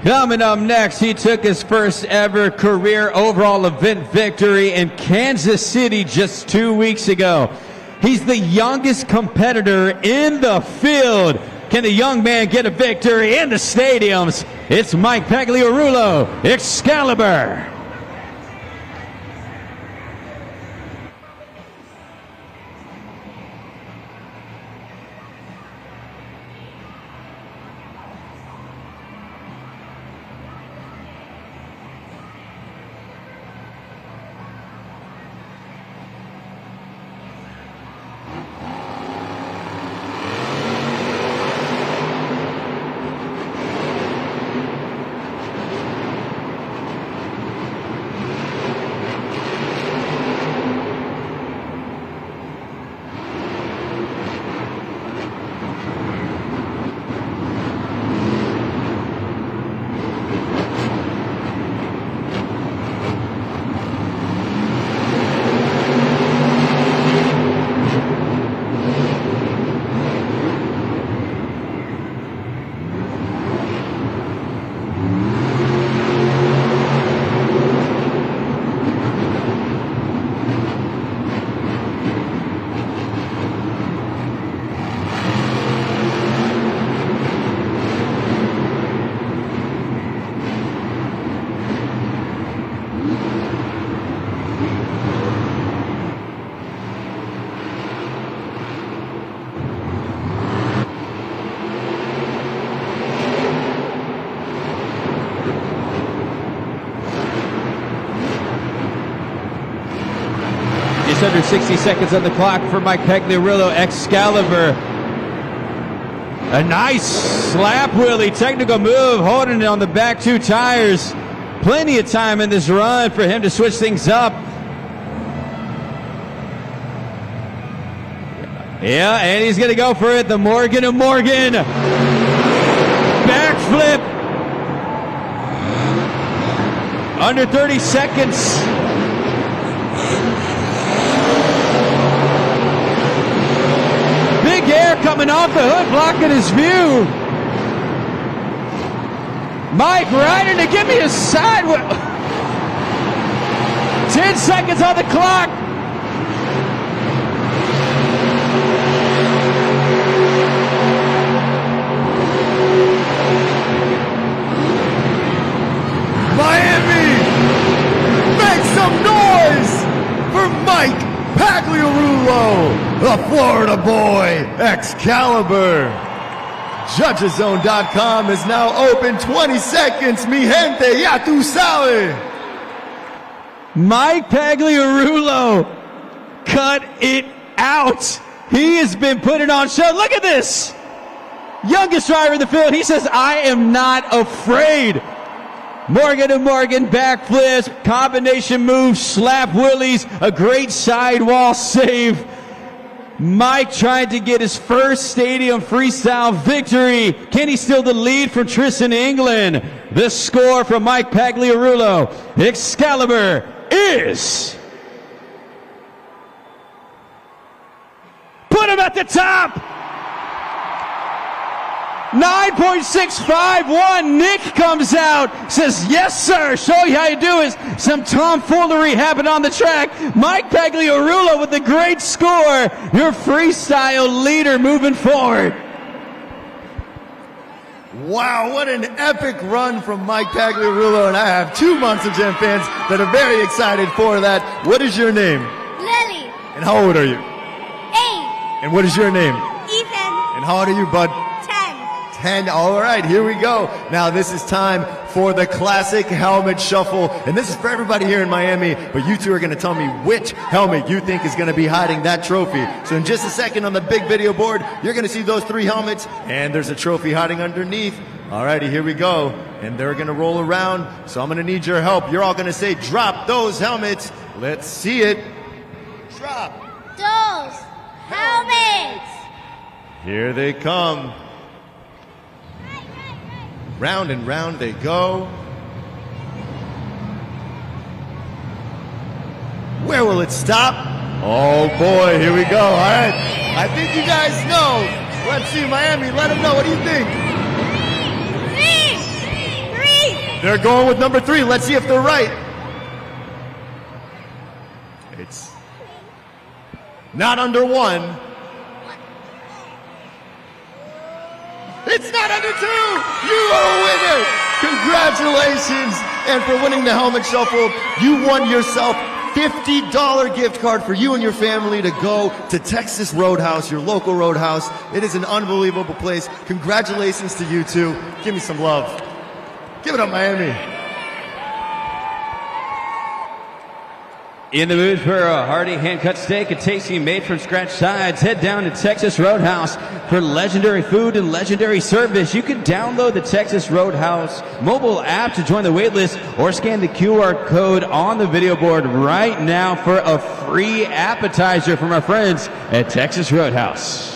Speaker 1: Coming up next, he took his first ever career overall event victory in Kansas City just 2 weeks ago. He's the youngest competitor in the field. Can the young man get a victory in the stadiums? It's Mike Pagliarulo, Excalibur. Under 60 seconds on the clock for Mike Pagliarulo, Excalibur. A nice slap wheelie, technical move, holding it on the back two tires. Plenty of time in this run for him to switch things up. Yeah, and he's going to go for it. The Morgan of Morgan. Backflip. Under 30 seconds. Big air coming off the hood, blocking his view. Mike riding to give me a side. 10 seconds on the clock.
Speaker 2: Miami, make some noise for Mike Pagliarulo, the Florida boy, Excalibur. Judgezone.com is now open. 20 seconds, mi gente, ya tu sabes.
Speaker 1: Mike Pagliarulo cut it out. He has been putting on show. Look at this. Youngest driver in the field. He says, I am not afraid. Morgan to Morgan, backflips, combination moves, slap wheelies, a great sidewall save. Mike trying to get his first stadium freestyle victory. Can he steal the lead from Tristan England? The score from Mike Pagliarulo, Excalibur, is... Put him at the top! 9.651. Nick comes out, says, yes, sir. Show you how you do it. Some tomfoolery happened on the track. Mike Pagliarulo with a great score. Your freestyle leader moving forward.
Speaker 2: Wow, what an epic run from Mike Pagliarulo, and I have two Monster Jam fans that are very excited for that. What is your name?
Speaker 5: Lily.
Speaker 2: And how old are you?
Speaker 5: 8.
Speaker 2: And what is your name?
Speaker 5: Ethan.
Speaker 2: And how old are you, bud? 10. All right, here we go. Now this is time for the classic helmet shuffle. And this is for everybody here in Miami, but you two are gonna tell me which helmet you think is gonna be hiding that trophy. So in just a second on the big video board, you're gonna see those 3 helmets, and there's a trophy hiding underneath. All righty, here we go. And they're gonna roll around, so I'm gonna need your help. You're all gonna say, drop those helmets. Let's see it. Drop
Speaker 5: Those helmets.
Speaker 2: Here they come. Round and round they go. Where will it stop? Oh boy, here we go. All right. I think you guys know. Let's see, Miami, let them know. What do you think?
Speaker 5: 3, 2,
Speaker 2: They're going with number 3. Let's see if they're right. It's not under 1. It's not under 2. You are a winner. Congratulations. And for winning the helmet shuffle, you won yourself $50 gift card for you and your family to go to Texas Roadhouse, your local roadhouse. It is an unbelievable place. Congratulations to you two. Give me some love. Give it up, Miami.
Speaker 1: In the mood for a hearty hand-cut steak and tasty made-from-scratch sides, head down to Texas Roadhouse for legendary food and legendary service. You can download the Texas Roadhouse mobile app to join the waitlist or scan the QR code on the video board right now for a free appetizer from our friends at Texas Roadhouse.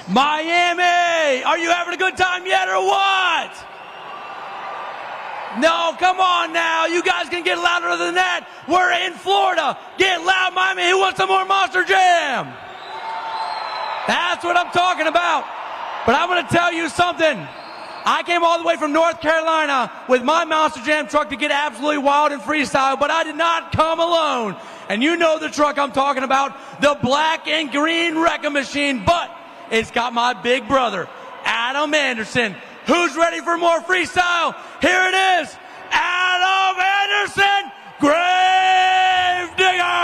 Speaker 10: Miami, are you having a good time yet or what? No, come on now. You guys can get louder than that. We're in Florida. Get loud, Miami. Who wants some more Monster Jam? That's what I'm talking about. But I'm going to tell you something. I came all the way from North Carolina with my Monster Jam truck to get absolutely wild and freestyle, but I did not come alone. And you know the truck I'm talking about, the black and green wrecking machine, but it's got my big brother, Adam Anderson. Who's ready for more freestyle? Here it is, Adam Anderson, Gravedigger!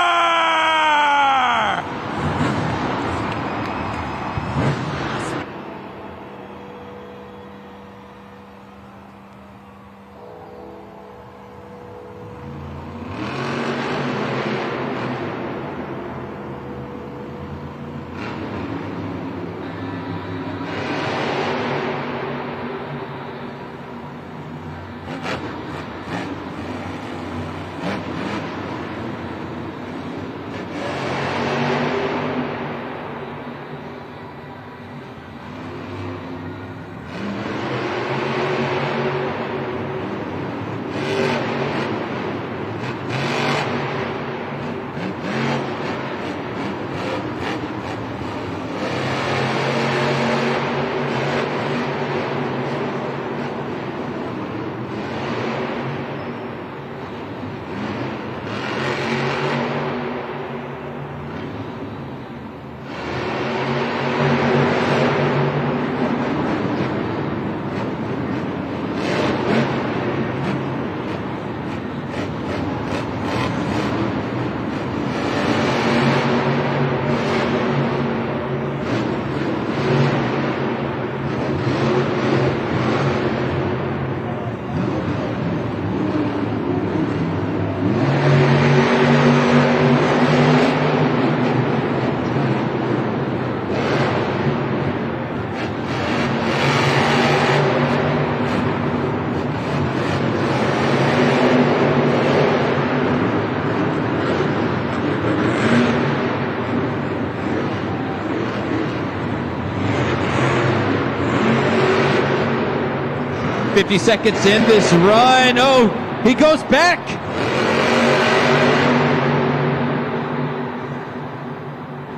Speaker 1: 50 seconds in this run. Oh, he goes back.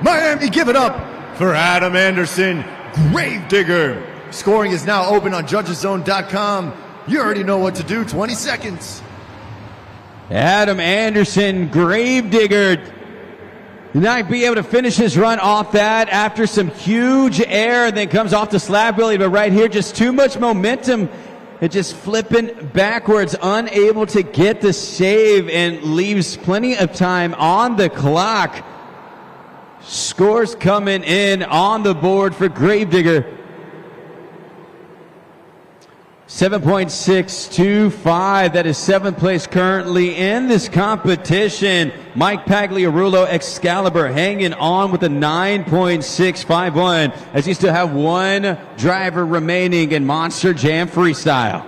Speaker 2: Miami, give it up for Adam Anderson, Gravedigger. Scoring is now open on judgeszone.com. You already know what to do. 20 seconds.
Speaker 1: Adam Anderson, Gravedigger, did not be able to finish his run off that after some huge air, then comes off the slab really, but right here, just too much momentum. It just flipping backwards, unable to get the save, and leaves plenty of time on the clock. Scores coming in on the board for Gravedigger. 7.625. That is seventh place currently in this competition. Mike Pagliarulo Excalibur hanging on with a 9.651 as you still have one driver remaining in Monster Jam Freestyle.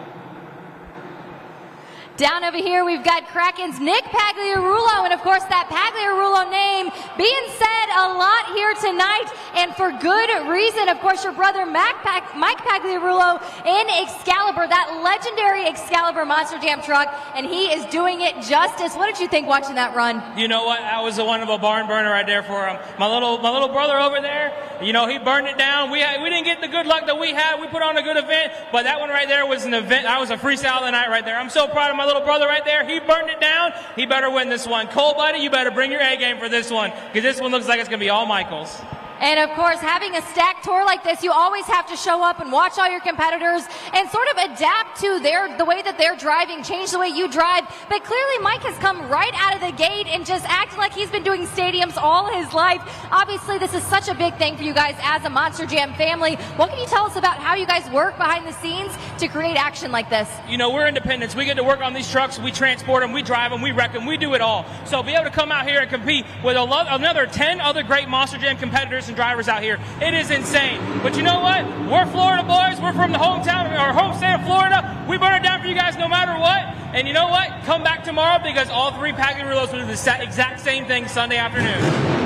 Speaker 3: Down over here, we've got Kraken's Nick Pagliarulo, and of course that Pagliarulo name being said a lot here tonight, and for good reason. Of course, your brother Mike Pagliarulo in Excalibur, that legendary Excalibur Monster Jam truck, and he is doing it justice. What did you think watching that run?
Speaker 11: You know what? That was a wonderful barn burner right there for him. My little brother over there, you know, he burned it down. We didn't get the good luck that we had. We put on a good event, but that one right there was an event. That was a freestyle of the night right there. I'm so proud of my little brother right there. He burned it down. He better win this one. Cole, buddy, you better bring your A game for this one, because this one looks like it's going to be all Michaels.
Speaker 3: And of course, having a stacked tour like this, you always have to show up and watch all your competitors and sort of adapt to the way that they're driving, change the way you drive. But clearly, Mike has come right out of the gate and just acting like he's been doing stadiums all his life. Obviously, this is such a big thing for you guys as a Monster Jam family. What can you tell us about how you guys work behind the scenes to create action like this?
Speaker 11: You know, we're independents. We get to work on these trucks. We transport them. We drive them. We wreck them. We do it all. So be able to come out here and compete with another 10 other great Monster Jam competitors and drivers out here, it is insane. But you know what? We're Florida boys. We're from the hometown, our home state of Florida. We burn it down for you guys no matter what. And you know what? Come back tomorrow, because all three Pagliarulos will do the exact same thing Sunday afternoon.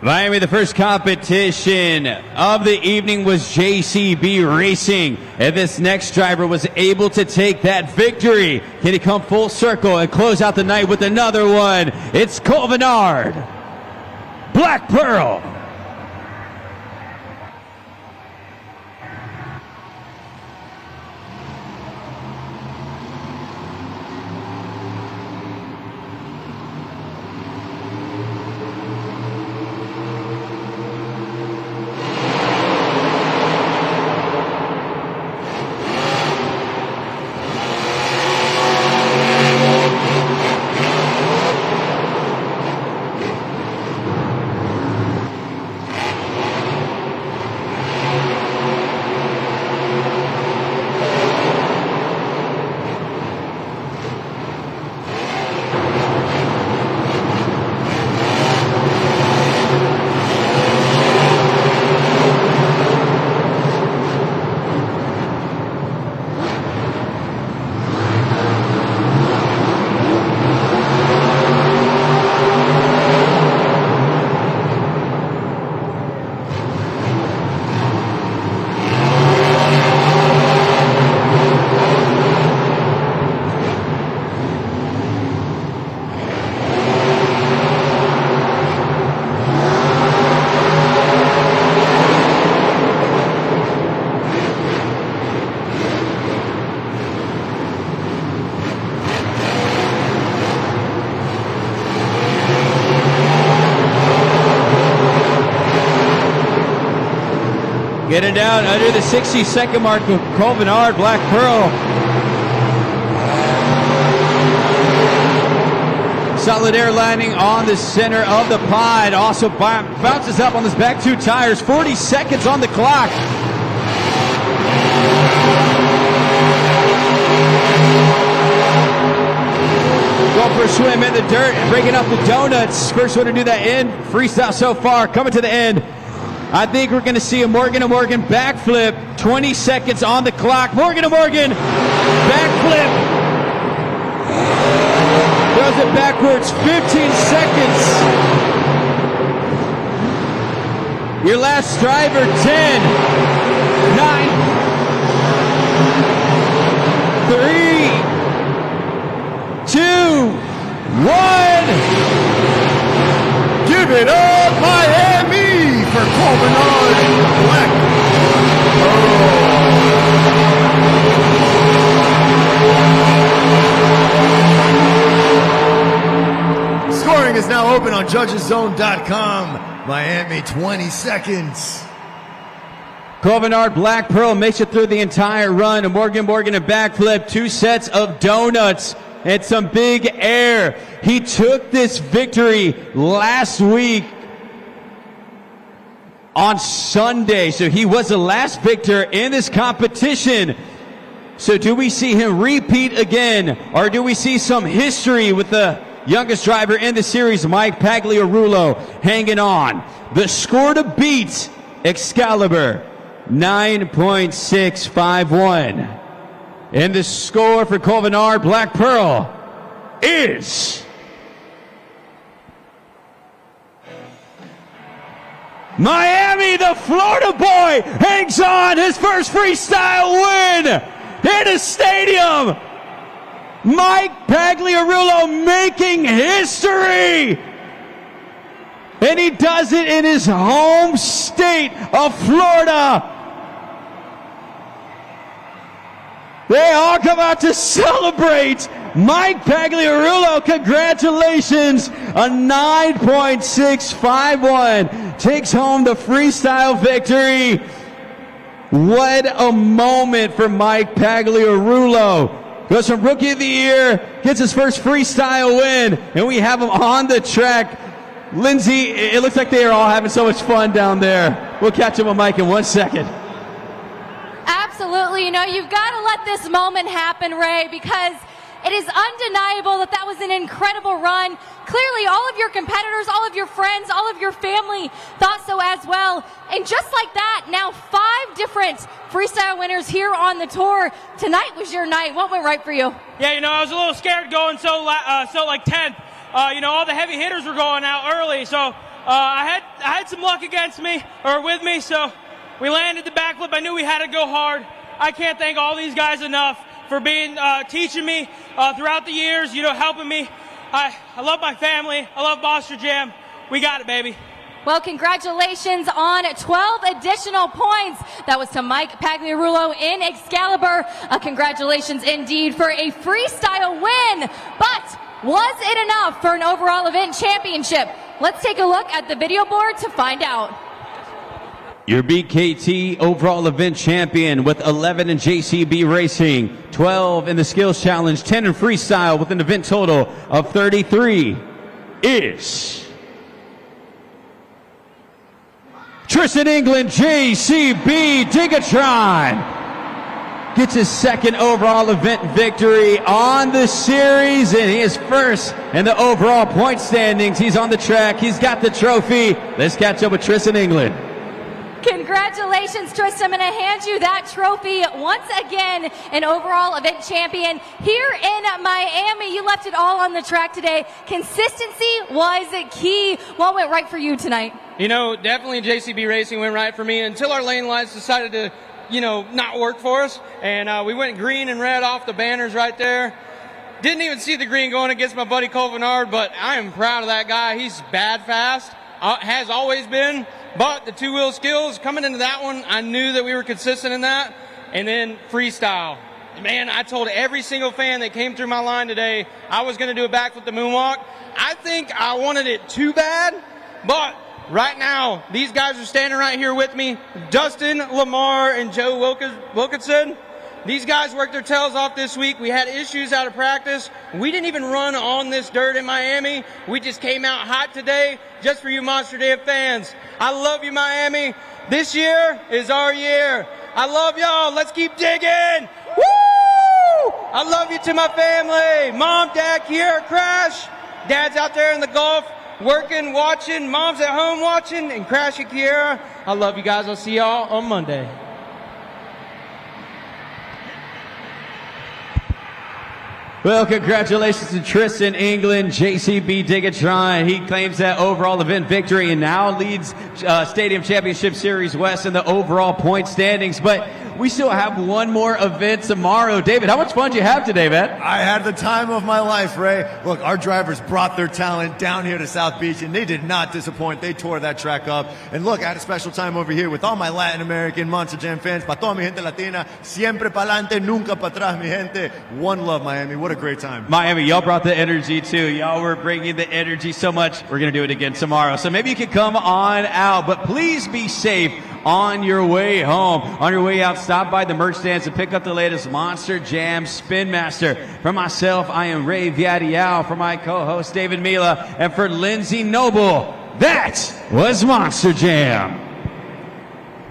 Speaker 1: Miami, the first competition of the evening was JCB Racing. And this next driver was able to take that victory. Can he come full circle and close out the night with another one? It's Cole Bernard, Black Pearl. Getting down under the 60-second mark with Cole Bernard, Black Pearl. Solid air landing on the center of the pod. Also bounces up on his back two tires. 40 seconds on the clock. Going for a swim in the dirt and breaking up the donuts. First one to do that in freestyle so far. Coming to the end. I think we're going to see a Morgan & Morgan backflip. 20 seconds on the clock. Morgan & Morgan backflip. Throws it backwards. 15 seconds. Your last driver, 10, 9, 3, 2, 1.
Speaker 2: Give it up, Miami, for Cole Bernard, Black Pearl. Scoring is now open on judgeszone.com. Miami, 20 seconds.
Speaker 1: Cole Bernard, Black Pearl makes it through the entire run. A Morgan a backflip, 2 sets of donuts, and some big air. He took this victory last week on Sunday, so he was the last victor in this competition. So do we see him repeat again, or do we see some history with the youngest driver in the series, Mike Pagliarulo, hanging on. The score to beat Excalibur, 9.651. And the score for Colvinar Black Pearl is Miami. The Florida boy hangs on, his first freestyle win in a stadium. Mike Pagliarulo making history. And he does it in his home state of Florida. They all come out to celebrate. Mike Pagliarulo, congratulations. A 9.651 takes home the freestyle victory. What a moment for Mike Pagliarulo. Goes from Rookie of the Year, gets his first freestyle win, and we have him on the track. Lindsay, it looks like they are all having so much fun down there. We'll catch him with Mike in 1 second.
Speaker 3: Absolutely. You know, you've got to let this moment happen, Ray, because it is undeniable that that was an incredible run. Clearly, all of your competitors, all of your friends, all of your family thought so as well. And just like that, now 5 different freestyle winners here on the tour. Tonight was your night. What went right for you?
Speaker 11: Yeah, you know, I was a little scared going so like 10th. You know, all the heavy hitters were going out early, so I had some luck against me, or with me, so we landed the backflip. I knew we had to go hard. I can't thank all these guys enough for being teaching me throughout the years, you know, helping me. I love my family. I love Monster Jam. We got it, baby.
Speaker 3: Well, congratulations on 12 additional points. That was to Mike Pagliarulo in Excalibur. Congratulations indeed for a freestyle win. But was it enough for an overall event championship? Let's take a look at the video board to find out.
Speaker 1: Your BKT overall event champion with 11 in JCB Racing, 12 in the Skills Challenge, 10 in Freestyle with an event total of 33 is Tristan England, JCB Digatron. Gets his second overall event victory on the series, and he is first in the overall point standings. He's on the track. He's got the trophy. Let's catch up with Tristan England.
Speaker 3: Congratulations, Tristan. I'm going to hand you that trophy once again, an overall event champion here in Miami. You left it all on the track today. Consistency was key. What went right for you tonight?
Speaker 6: You know, definitely JCB Racing went right for me until our lane lights decided to, you know, not work for us. And we went green and red off the banners right there. Didn't even see the green going against my buddy Colvinar, but I am proud of that guy. He's bad fast, has always been. But the two-wheel skills, coming into that one, I knew that we were consistent in that. And then freestyle. Man, I told every single fan that came through my line today I was going to do a backflip the moonwalk. I think I wanted it too bad, but right now, these guys are standing right here with me. Dustin, Lamar, and Joe Wilkinson. These guys worked their tails off this week. We had issues out of practice. We didn't even run on this dirt in Miami. We just came out hot today just for you Monster Jam fans. I love you, Miami. This year is our year. I love y'all. Let's keep digging. Woo! I love you to my family. Mom, Dad, Kiera, Crash. Dad's out there in the Gulf working, watching. Mom's at home watching. And Crash and Kiera. I love you guys. I'll see y'all on Monday.
Speaker 1: Well, congratulations to Tristan England, JCB Digatron. He claims that overall event victory and now leads Stadium Championship Series West in the overall point standings. But we still have one more event tomorrow. David, how much fun did you have today, man?
Speaker 2: I had the time of my life, Ray. Look, our drivers brought their talent down here to South Beach, and they did not disappoint. They tore that track up. And look, I had a special time over here with all my Latin American Monster Jam fans. Pa' toda mi gente latina, siempre pa'lante, nunca pa' atrás, mi gente. One love, Miami. What a great time.
Speaker 1: Miami, y'all brought the energy too. Y'all were bringing the energy so much. We're going to do it again tomorrow. So maybe you can come on out, but please be safe on your way home. On your way out, stop by the merch stands and pick up the latest Monster Jam Spin Master. For myself, I am Ray Viadiao. For my co-host, David Mila. And for Lindsay Noble, that was Monster Jam.